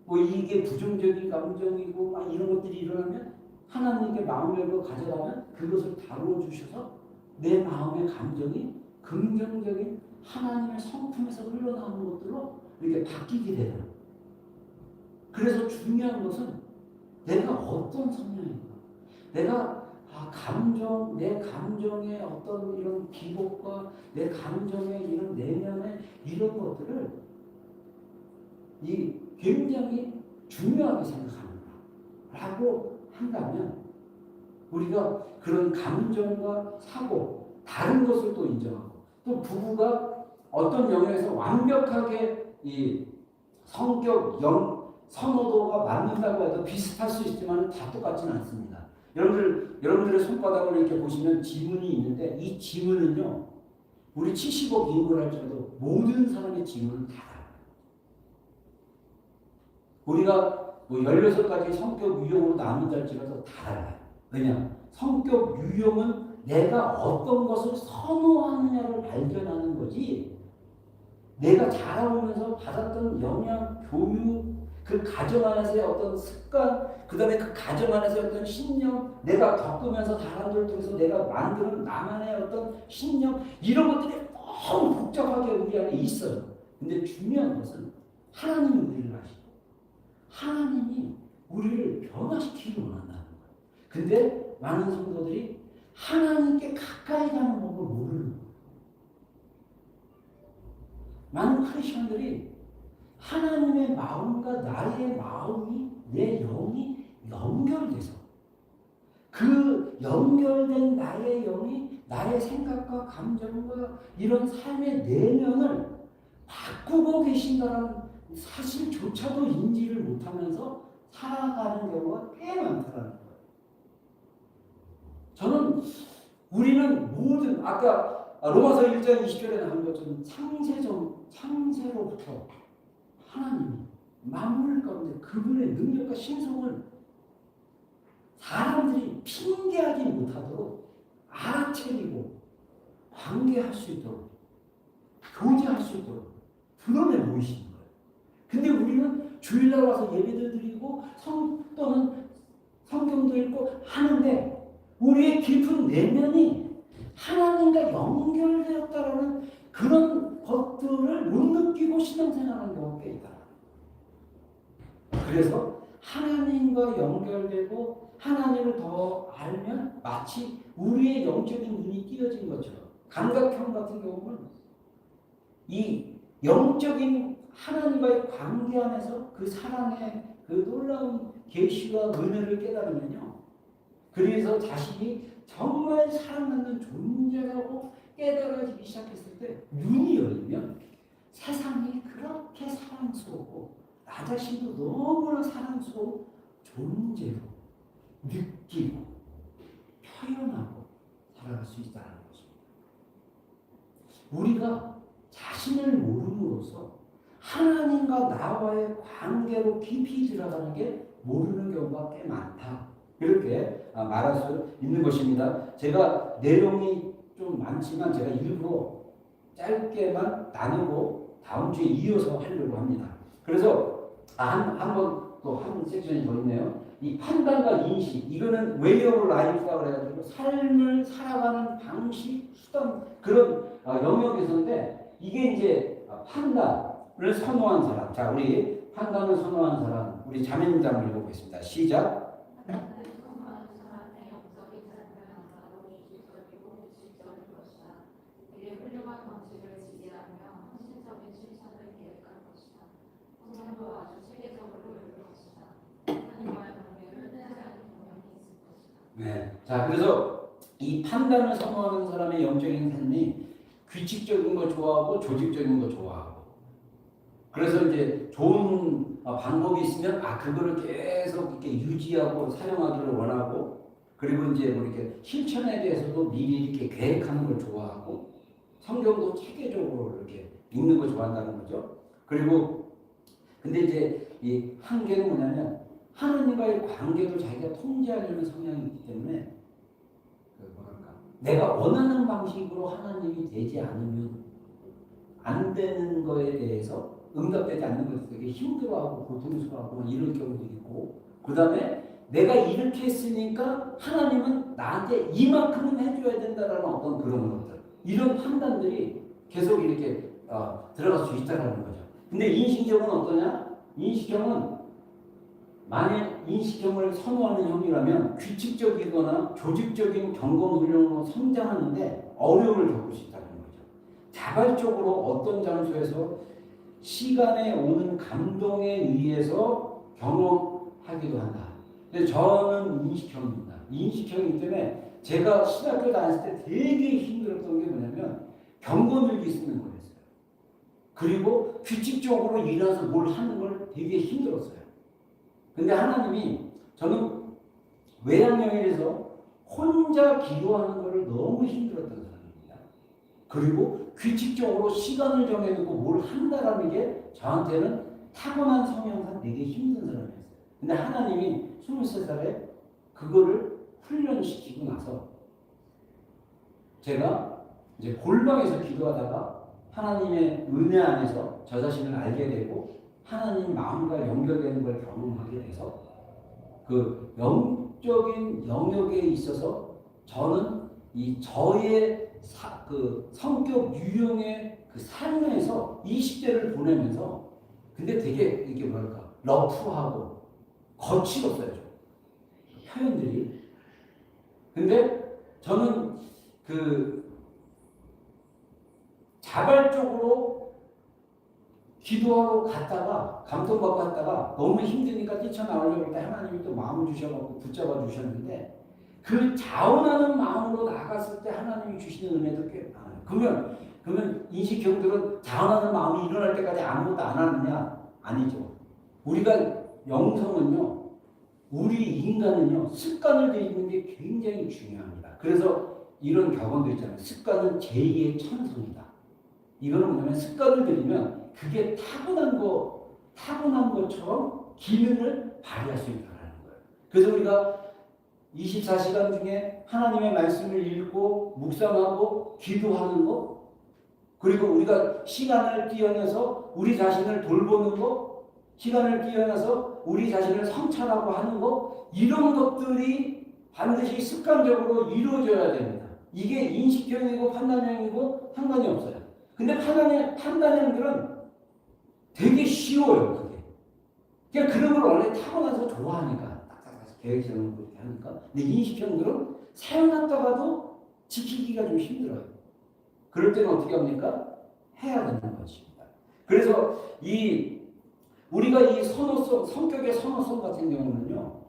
뭐 이게 부정적인 감정이고 막 이런 것들이 일어나면 하나님께 마음을 열고 가져가면 그것을 다루어 주셔서 내 마음의 감정이 긍정적인 하나님의 성품에서 흘러나오는 것들로 이렇게 바뀌게 되는. 그래서 중요한 것은 내가 어떤 성향인가, 내가 내 감정의 어떤 이런 기복과 내 감정의 이런 내면의 이런 것들을 굉장히 중요하게 생각하는구나라고 한다면, 우리가 그런 감정과 사고, 다른 것을 또 인정하고, 또 부부가 어떤 영역에서 완벽하게 이 성격, 선호도가 맞는다고 해도 비슷할 수 있지만 다 똑같지는 않습니다. 여러분들의 손바닥을 이렇게 보시면 지문이 있는데, 이 지문은요, 우리 70억 인구를 할지라도 모든 사람의 지문은 다 달라요. 우리가 뭐 16가지 성격 유형으로 나눈다 할지라도 다 달라요. 왜냐? 성격 유형은 내가 어떤 것을 선호하느냐를 발견하는 거지, 내가 자라오면서 받았던 영향, 교육, 그 가정 안에서의 어떤 습관, 그 다음에 그 가정 안에서의 어떤 신념, 내가 겪으면서 사람들을 통해서 내가 만드는 나만의 어떤 신념, 이런 것들이 너무 복잡하게 우리 안에 있어요. 근데 중요한 것은 하나님이 우리를 아시고 하나님이 우리를 변화시키기 원한다는 거예요. 근데 많은 성도들이 하나님께 가까이 가는 법을 모르는 거예요. 많은 크리스천들이 하나님의 마음과 나의 마음이, 내 영이 연결돼서 그 연결된 나의 영이 나의 생각과 감정과 이런 삶의 내면을 바꾸고 계신다는 사실조차도 인지를 못하면서 살아가는 경우가 꽤 많다는 거예요. 저는 우리는 모든 아까 로마서 1장 20절에 나온 것처럼 창세로부터 하나님이 만물 가운데 그분의 능력과 신성을 사람들이 핑계하지 못하도록 알아채리고 관계할 수 있도록 교제할 수 있도록 드러내 보이시는 거예요. 근데 우리는 주일날 와서 예배도 드리고 또는 성경도 읽고 하는데 우리의 깊은 내면이 하나님과 연결되었다라는 그런 것들을 못 느끼고 신앙생활하는 경우가 꽤 있다. 그래서 하나님과 연결되고 하나님을 더 알면 마치 우리의 영적인 눈이 띄어진 것처럼 감각형 같은 경우는 이 영적인 하나님과의 관계 안에서 그 사랑의 그 놀라운 계시와 은혜를 깨달으면요. 그래서 자신이 정말 사랑받는 존재라고 깨달아지기 시작했을 때 눈이 열리면 세상이 그렇게 사랑스럽고 나 자신도 너무나 사랑스러운 존재로 느끼고 표현하고 살아갈 수 있다는 것입니다. 우리가 자신을 모름으로써 하나님과 나와의 관계로 깊이 들어가는 게 모르는 경우가 꽤 많다. 이렇게 말할 수 있는 것입니다. 제가 내용이 좀 많지만 제가 일부러 짧게만 나누고 다음 주에 이어서 하려고 합니다. 그래서 한 섹션이 더 있네요. 이 판단과 인식, 이거는 웨이 오브 라이프라고 그래가지고 삶을 살아가는 방식, 수단 그런 영역에서인데 이게 이제 판단을 선호한 사람. 자, 우리 판단을 선호한 사람, 우리 자매님장 읽어보겠습니다. 시작. 네. 자, 그래서 이 판단을 선호하는 사람의 영적인 삶이 규칙적인 거 좋아하고 조직적인 거 좋아하고 그래서 이제 좋은 방법이 있으면 그거를 계속 이렇게 유지하고 사용하기를 원하고 그리고 이제 뭐 이렇게 실천에 대해서도 미리 이렇게 계획하는 걸 좋아하고 성경도 체계적으로 이렇게 읽는 걸 좋아한다는 거죠. 그리고 근데 이제 이 한계는 뭐냐면 하나님과의 관계도 자기가 통제하려는 성향이 있기 때문에 내가 원하는 방식으로 하나님이 되지 않으면 안 되는 거에 대해서 응답되지 않는 것에 되게 힘들어하고 고통스러워하고 이런 경우도 있고 그 다음에 내가 이렇게 했으니까 하나님은 나한테 이만큼은 해줘야 된다라는 어떤 그런 것들 이런 판단들이 계속 이렇게 들어갈 수 있다는 거죠. 근데 인식형은 어떠냐? 인식형은 만약 인식형을 선호하는 형이라면 규칙적이거나 조직적인 경험 훈련으로 성장하는데 어려움을 겪을 수 있다는 거죠. 자발적으로 어떤 장소에서 시간에 오는 감동에 의해서 경험하기도 한다. 근데 저는 인식형입니다. 인식형이기 때문에 제가 신학교 다녔을 때 되게 힘들었던 게 뭐냐면 경건일기 쓰는 거였어요. 그리고 규칙적으로 일어나서 뭘 하는 걸 되게 힘들었어요. 근데 하나님이 저는 외양형이라서 혼자 기도하는 것을 너무 힘들었던 사람입니다. 그리고 규칙적으로 시간을 정해놓고 뭘 한다라는 게 저한테는 타고난 성향상 되게 힘든 사람이었어요. 근데 하나님이 23살에 그거를 훈련시키고 나서 제가 이제 골방에서 기도하다가 하나님의 은혜 안에서 저 자신을 알게 되고 하나님 마음과 연결되는 걸 경험하게 돼서 그 영적인 영역에 있어서 저는 이 저의 그 성격 유형의 그 삶에서 20대를 보내면서 근데 되게 이게 뭐랄까 러프하고 거칠었어요. 표현들이. 근데 저는 그 자발적으로 기도하러 갔다가 감동받고 갔다가 너무 힘드니까 뛰쳐나오려고 할 때 하나님이 또 마음을 주셔서 붙잡아 주셨는데 그 자원하는 마음으로 나갔을 때 하나님이 주시는 은혜도 꽤 많아요. 그러면 인식형들은 자원하는 마음이 일어날 때까지 아무것도 안 하느냐? 아니죠. 우리가 영성은요, 우리 인간은요, 습관을 들이는 게 굉장히 중요합니다. 그래서 이런 격언도 있잖아요. 습관은 제2의 천성이다. 이거는 뭐냐면 습관을 들이면 그게 타고난 것처럼 기능을 발휘할 수 있다는 거예요. 그래서 우리가 24시간 중에 하나님의 말씀을 읽고 묵상하고 기도하는 거, 그리고 우리가 시간을 띄어내서 우리 자신을 돌보는 거, 시간을 띄어내서 우리 자신을 성찰하고 하는 거, 이런 것들이 반드시 습관적으로 이루어져야 됩니다. 이게 인식형이고 판단형이고 상관이 없어요. 근데 판단형들은 되게 쉬워요, 그게. 그냥 그런 걸 원래 타고나서 좋아하니까. 계획적으로 그렇게 하니까. 근데 인식형들은 사용했다가도 지키기가 좀 힘들어요. 그럴 때는 어떻게 합니까? 해야 되는 것입니다. 그래서 우리가 이 성격의 선호성 같은 경우는요,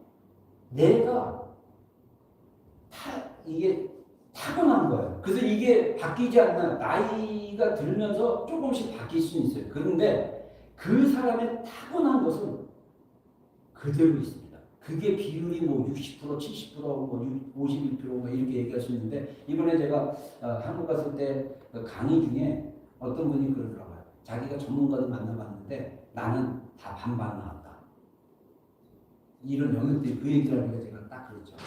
내가 이게 타고난 거예요. 그래서 이게 바뀌지 않나. 나이가 들면서 조금씩 바뀔 수 있어요. 그런데 그 사람의 타고난 것은 그대로 있습니다. 그게 비율이 뭐 60%, 70%, 뭐 51% 뭐 이렇게 얘기할 수 있는데 이번에 제가 한국 갔을 때 그 강의 중에 어떤 분이 그러더라고요. 자기가 전문가를 만나봤는데 나는 다 반반 나왔다. 이런 영역들이 그 얘기를 하니까 제가 딱 그랬죠.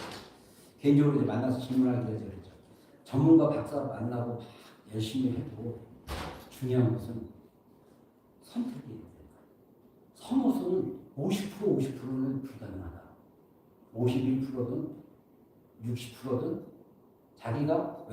개인적으로 이제 만나서 질문하기가 그랬죠. 전문가 박사 만나고 막 열심히 해도 중요한 것은 선택이에요. 선호성은 50%는 불가능하다. 51%든 60%든 자기가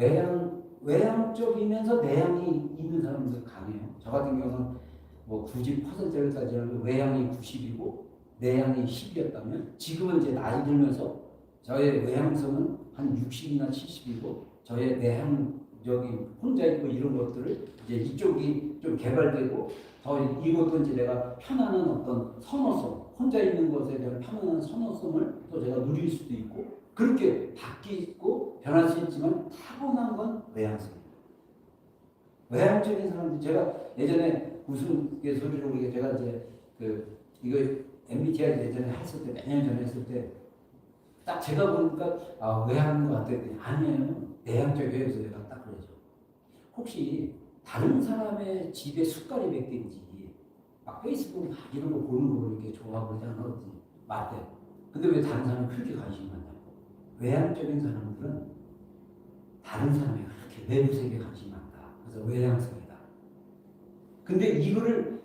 외향적이면서 내향이 있는 사람들 강해요. 저 같은 경우는 뭐 90%를 따지면 외향이 90이고 내향이 10이었다면 지금은 이제 나이 들면서 저의 외향성은 한 60이나 70이고 저의 내향적인 혼자 있고 이런 것들을 이제 이쪽이 좀 개발되고 더 이것도 이제 내가 편안한 어떤 선호성, 혼자 있는 것에 대한 편안한 선호성을 또 제가 누릴 수도 있고 그렇게 바뀌고 변할 수 있지만 타고난 건 외향성입니다. 외향적인 사람들 제가 예전에 무슨 게 소리로 우리가 제가 이제 이거 MBTI 예전에 했을 때 몇 년 전에 했을 때 딱 제가 보니까 외향인 것 같았더니 아니에요. 내향적이에요. 그래서 내가 딱 그러죠. 혹시 다른 사람의 집에 숟갈이 몇 개인지 막 페이스북 막 이런 거 보는 거 이렇게 좋아하고 그러지 않아? 맞대. 근데 왜 다른 사람이 그렇게 관심이 많냐고. 외향적인 사람들은 다른 사람이 그렇게 외부 세계에 관심이 많다. 그래서 외향성이다. 근데 이거를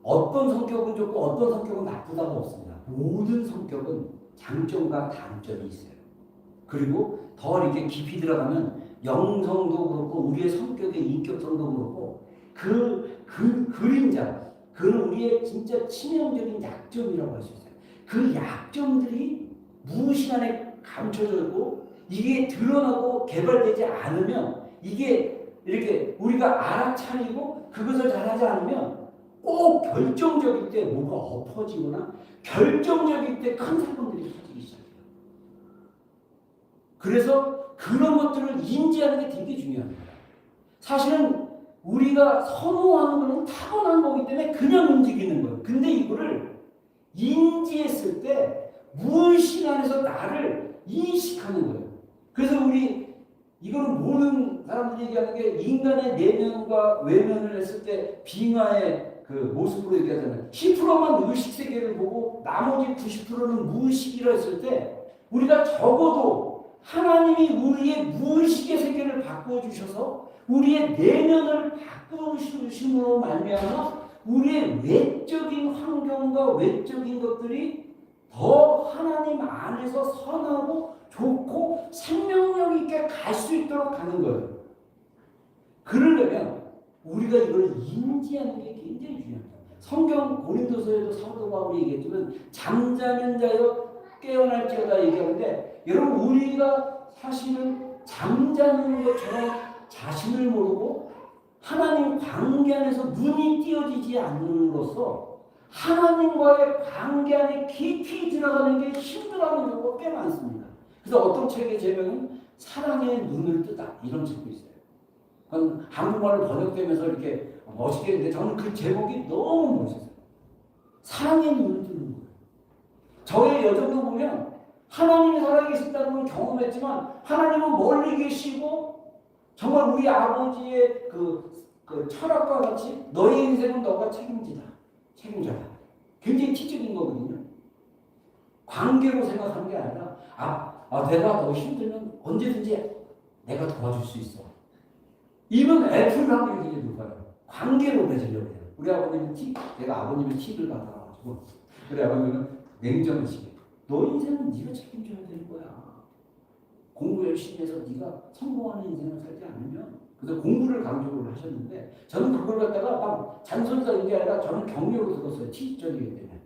어떤 성격은 좋고 어떤 성격은 나쁘다가 없습니다. 모든 성격은 장점과 단점이 있어요. 그리고 더 이렇게 깊이 들어가면 영성도 그렇고 우리의 성격의 인격성도 그렇고 그 그림자, 그는 우리의 진짜 치명적인 약점이라고 할 수 있어요. 그 약점들이 무시간에 감춰져 있고 이게 드러나고 개발되지 않으면 이게 이렇게 우리가 알아차리고 그것을 잘하지 않으면 꼭 결정적일 때 뭐가 엎어지거나 결정적일 때 큰 사건들이 터지기 시작해요. 그래서 그런 것들을 인지하는 게 되게 중요합니다. 사실은 우리가 선호하는 것은 타고난 거기 때문에 그냥 움직이는 거예요. 근데 이거를 인지했을 때 무의식 안에서 나를 인식하는 거예요. 그래서 우리 이거는 모든 사람들이 얘기하는 게 인간의 내면과 외면을 했을 때 빙하의 그 모습으로 얘기하잖아요. 10%만 의식 세계를 보고 나머지 90%는 무의식이라 했을 때 우리가 적어도 하나님이 우리의 무의식의 세계를 바꿔 주셔서 우리의 내면을 바꾸심으로 말미암아 우리의 외적인 환경과 외적인 것들이 더 하나님 안에서 선하고 좋고 생명력 있게 갈 수 있도록 하는 거예요. 그러려면 우리가 이걸 인지하는 게 굉장히 중요합니다. 성경 고린도서에도 사도 바울이 얘기했지만 잠자는 자여 깨어날지어다 얘기하는데, 여러분 우리가 사실은 잠자는 것처럼 자신을 모르고 하나님 관계 안에서 눈이 띄어지지 않는으로써 하나님과의 관계 안에 깊이 들어가는 게 힘들어하는 경우가 꽤 많습니다. 그래서 어떤 책의 제목은 사랑의 눈을 뜨다 이런 책도 있어요. 그건 한국말로 번역되면서 이렇게 멋있게 했는데 저는 그 제목이 너무 멋있어요. 사랑의 눈을 뜨는 거예요. 저의 여정도 보면 하나님이 살아계신다는 걸 경험했지만 하나님은 멀리 계시고 정말 우리 아버지의 그 철학과 같이 너의 인생은 너가 책임져라. 굉장히 티적인 거거든요. 관계로 생각하는 게 아니라 내가 너 힘들면 언제든지 내가 도와줄 수 있어. 이건 애플 확률이 굉장히 높아요. 관계로 맺으려고 해요. 우리 아버님은 내가 아버님의 팁을 받아가지고 우리 아버님은 냉정한 시계. 너 인생은 네가 책임져야 되는 거야. 공부 열심히 해서 네가 성공하는 인생을 살지 않으면. 그래서 공부를 강조를 하셨는데 저는 그걸 갖다가 막 잔소리가 있는 게 아니라 저는 격려로 들었어요. 티적이기 때문에.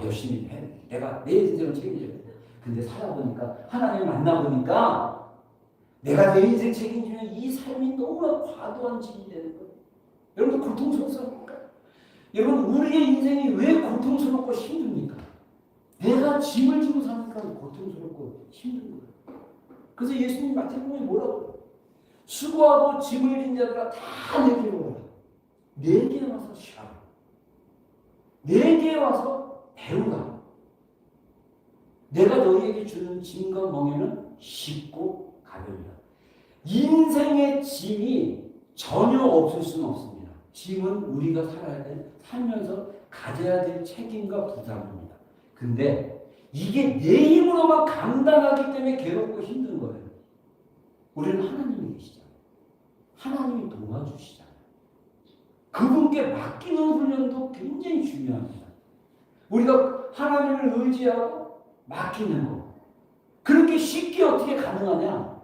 열심히 해. 내가 내 인생을 책임져야 돼. 근데 살아보니까 하나님을 만나보니까 내가 내 인생 책임지면 이 삶이 너무나 과도한 짐이 되는 거예요. 여러분들 고통스럽습니까? 여러분 우리의 인생이 왜 고통스럽고 힘듭니까? 내가 짐을 지고 사니까 고통스럽고 힘든 거예요. 그래서 예수님 마태복음에 뭐라고 해요? 수고하고 짐을 진 자들아 다 내게로 오라. 내게 와서 쉬라. 내게 와서 배우라. 내가 너희에게 주는 짐과 멍에는 쉽고 가벼우리라. 인생의 짐이 전혀 없을 수는 없습니다. 짐은 우리가 살면서 가져야 될 책임과 부담입니다. 근데 이게 내 힘으로만 감당하기 때문에 괴롭고 힘든 거예요. 우리는 하나님이 계시잖아요. 하나님이 도와주시잖아요. 그분께 맡기는 훈련도 굉장히 중요합니다. 우리가 하나님을 의지하고 맡기는 거. 그렇게 쉽게 어떻게 가능하냐?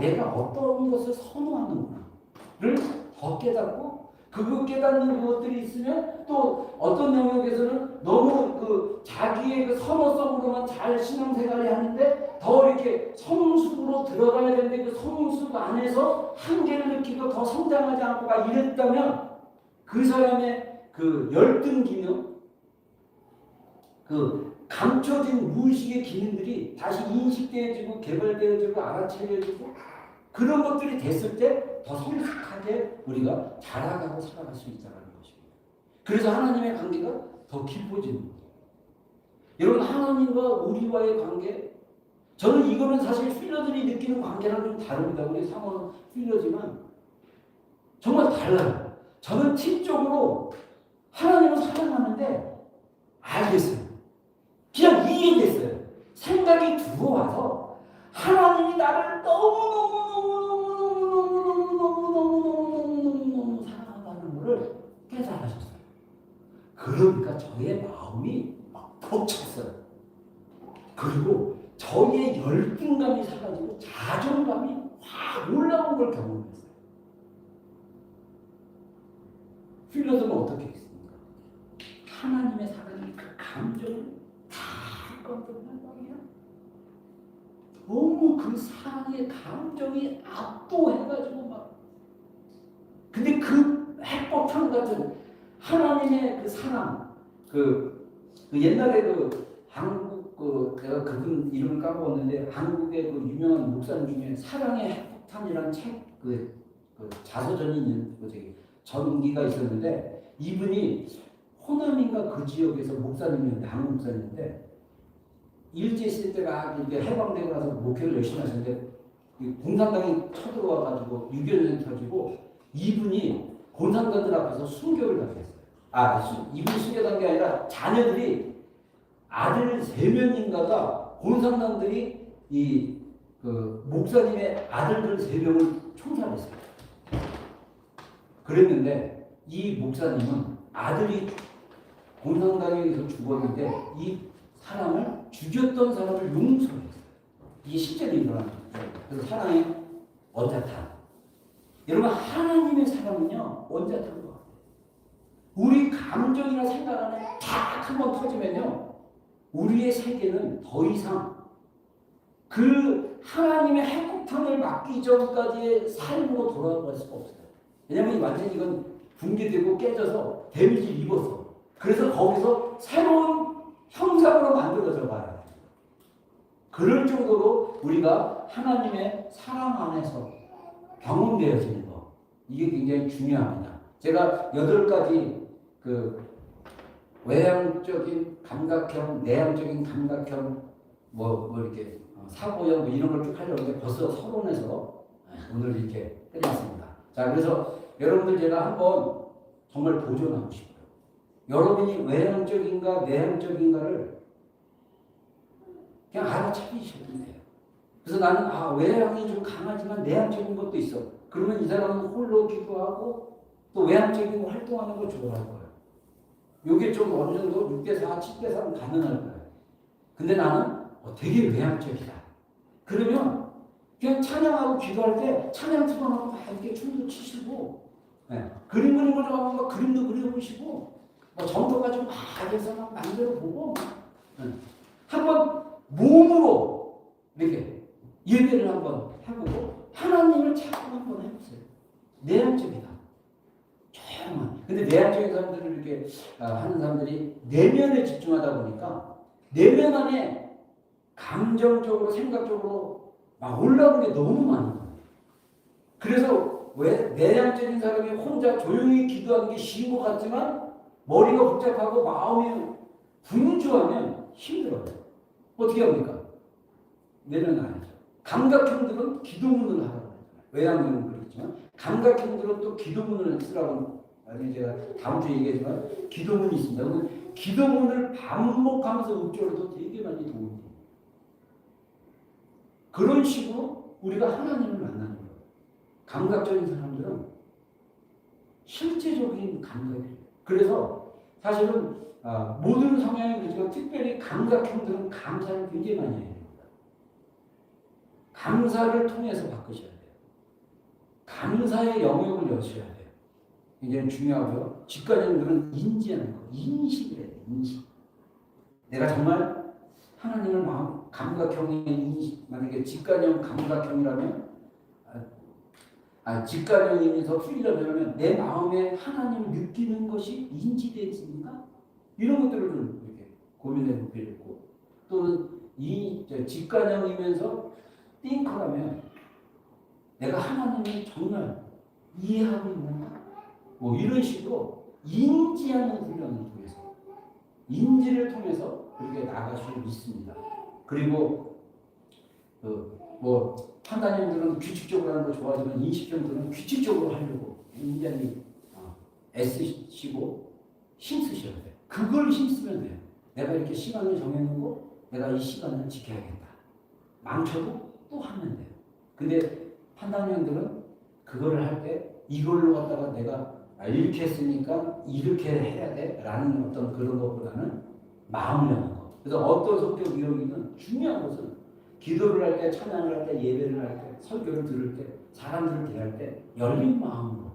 내가 어떤 것을 선호하는구나를 더 깨닫고 그 깨닫는 것들이 있으면 또 어떤 영역에서는 너무 자기의 선호성으로만 잘 신앙생활을 하는데 더 이렇게 성숙으로 들어가야 되는데 그 성숙 안에서 한계를 느끼고 더 성장하지 않고 이랬다면 그 사람의 그 열등 기능, 감춰진 무의식의 기능들이 다시 인식되어지고 개발되어지고 알아차려지고 그런 것들이 됐을 때 더 성숙하게 우리가 자라가고 살아갈 수 있다는 것입니다. 그래서 하나님의 관계가 더 깊어지는 거예요. 여러분 하나님과 우리와의 관계, 저는 이거는 사실 필러들이 느끼는 관계랑 좀 다릅니다. 우리 상호는 필러지만 정말 달라요. 저는 팀적으로 하나님을 사랑하는데 알겠어요. 그냥 이해됐어요. 생각이 들어와서 하나님이 나를 너무너무 사랑한다는 것을 깨달으셨어요. 그러니까 저의 마음이 막 벅찼어요. 그리고 저의 열등감이 사라지고 자존감이 확 올라온 걸 경험했어요. 필러들은 어떻게 했습니까? 하나님의 사랑이 그 감정을 다 꺾어내는 거예요. 너무 그 사랑의 감정이 압도해가지고 근데 그 핵폭탄 같은 하나님의 그 사랑, 옛날에 한국 내가 그분 이름을 까먹었는데 한국의 유명한 목사님 중에 사랑의 핵폭탄이라는 책 자서전이 있는 전기가 있었는데 이분이 호남인가 그 지역에서 목사님이었는데 한국 목사님인데 일제시대 때가 이렇게 해방되고 나서 목회를 열심히 하셨는데 공산당이 쳐들어와가지고 6.25 터지고 이분이 공산당들 앞에서 순교를 당했어요. 이분이 순교한 게 아니라 자녀들이 아들 3명인가가 공산당들이 목사님의 아들들 3명을 총살했어요. 그랬는데 이 목사님은 아들이 공산당에서 죽었는데 이 사람을 죽였던 사람을 용서했어요. 이게 실제로 일어나는 거예요. 그래서 사랑의 원자탄. 여러분 하나님의 사랑은요 원자탄 것 같아요. 우리 감정이나 생각 안에 딱 한 번 터지면요 우리의 세계는 더 이상 그 하나님의 핵폭탄을 막기 전까지의 삶으로 돌아갈 수가 없어요. 왜냐하면 완전히 이건 붕괴되고 깨져서 데미지를 입었어. 그래서 거기서 새로운 형상으로 만들어져 봐야 돼요. 그럴 정도로 우리가 하나님의 사랑 안에서 경험되어지는 거 이게 굉장히 중요합니다. 제가 8가지 그 외향적인 감각형, 내향적인 감각형 뭐 이렇게 사고형 뭐 이런 걸 쭉 하려고 했는데 벌써 서론에서 오늘 이렇게 끝났습니다. 자, 그래서 여러분들 제가 한번 정말 도전하고 싶어요. 여러분이 외향적인가 내향적인가를 그냥 알아차리셔도 돼요. 그래서 나는 외향이 좀 강하지만 내향적인 것도 있어. 그러면 이 사람은 홀로 기도하고 또 외향적인 거 활동하는 걸 좋아할 거예요. 요게 좀 어느 정도 6대4, 7대3 가능할 거예요. 근데 나는 되게 외향적이다. 그러면 그냥 찬양하고 기도할 때 찬양 틀어놓고 막 이렇게 춤도 추시고 그림 그리는 걸 좋아하면 막 그림도 그려보시고 뭐 점도 가지고 막 해서 막 만들어보고 한번 몸으로 이렇게 예배를 한번 해보고 하나님을 자꾸 한번 해보세요. 내향적이다. 조용한. 근데 내향적인 사람들을 이렇게 하는 사람들이 내면에 집중하다 보니까 내면 안에 감정적으로 생각적으로 막 올라오는 게 너무 많은 거예요. 그래서 왜 내향적인 사람이 혼자 조용히 기도하는 게 쉬운 것 같지만 머리가 복잡하고 마음이 분주하면 힘들어요. 어떻게 합니까? 내면 아니죠. 감각형들은 기도문을 하라고 했잖아요. 외향형은 그렇지만 감각형들은 또 기도문을 쓰라고 나중에 제가 다음 주에 얘기하지만 기도문이 있습니다. 그러면 기도문을 반복하면서 읊조려도 되게 많이 도움이 돼요. 그런 식으로 우리가 하나님을 만나는 거예요. 감각적인 사람들은 실제적인 감각이에요. 그래서 사실은 모든 성향이 그렇지만 특별히 감각형들은 감사를 굉장히 많이 해야 됩니다. 감사를 통해서 바꾸셔야 돼요. 감사의 영역을 여셔야 돼요. 굉장히 중요하고요. 직관형들은 인지하는 거, 인식을 해야 돼요. 인식. 내가 정말 하나님을 마음 감각형의 인식, 만약에 직관형 감각형이라면 직관형이면서 풀이라면 내 마음에 하나님을 느끼는 것이 인지되지인가? 이런 것들을 좀 이렇게 고민해 보게 되고 또는 이 직관형이면서 띵커라면 내가 하나님을 정말 이해하고 있는가? 뭐 이런 식으로 인지하는 훈련을 통해서 인지를 통해서 그렇게 나아갈 수 있습니다. 그리고 뭐 판단형들은 규칙적으로 하는 거 좋아하지만 인식형들은 규칙적으로 하려고 굉장히 애쓰시고 힘쓰셔야 돼요. 그걸 힘쓰면 돼요. 내가 이렇게 시간을 정해놓고 내가 이 시간을 지켜야겠다. 망쳐도 또 하면 돼요. 근데 판단형들은 그거를 할 때 이걸로 갖다가 내가 이렇게 했으니까 이렇게 해야 돼 라는 어떤 그런 것보다는 마음을 하는 거. 그래서 어떤 성격 유형이든 중요한 것은 기도를 할 때, 찬양을 할 때, 예배를 할 때, 설교를 들을 때, 사람들을 대할 때 열린 마음으로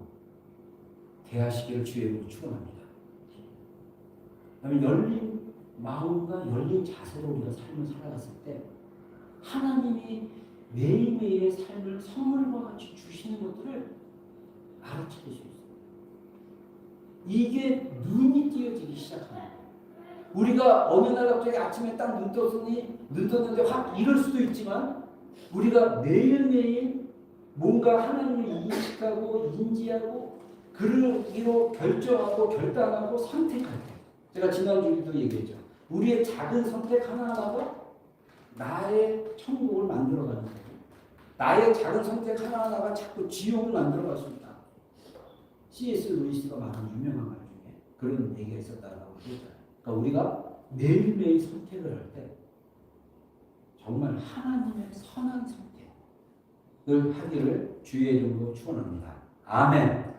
대하시기를 주의 이름으로 축원합니다. 그다음에 열린 마음과 열린 자세로 우리가 삶을 살아갔을 때 하나님이 매일매일의 삶을 선물과 같이 주시는 것들을 알아차릴 수 있어요. 이게 눈이 띄어지기 시작합니다. 우리가 어느 날 갑자기 아침에 딱 눈 떴는데 확 이럴 수도 있지만 우리가 매일매일 뭔가 하나님을 인식하고 인지하고 그러기로 결정하고 결단하고 선택할 때 제가 지난주에도 얘기했죠. 우리의 작은 선택 하나하나가 나의 천국을 만들어가는 거예요. 나의 작은 선택 하나하나가 자꾸 지옥을 만들어갈 수 있다. C.S. 루이스가 말한 유명한 말 중에 그런 얘기가 있었다라고 했잖아요. 그러니까 우리가 매일매일 선택을 할 때 정말 하나님의 선한 선택을 하기를 주의 이름으로 축원합니다. 아멘.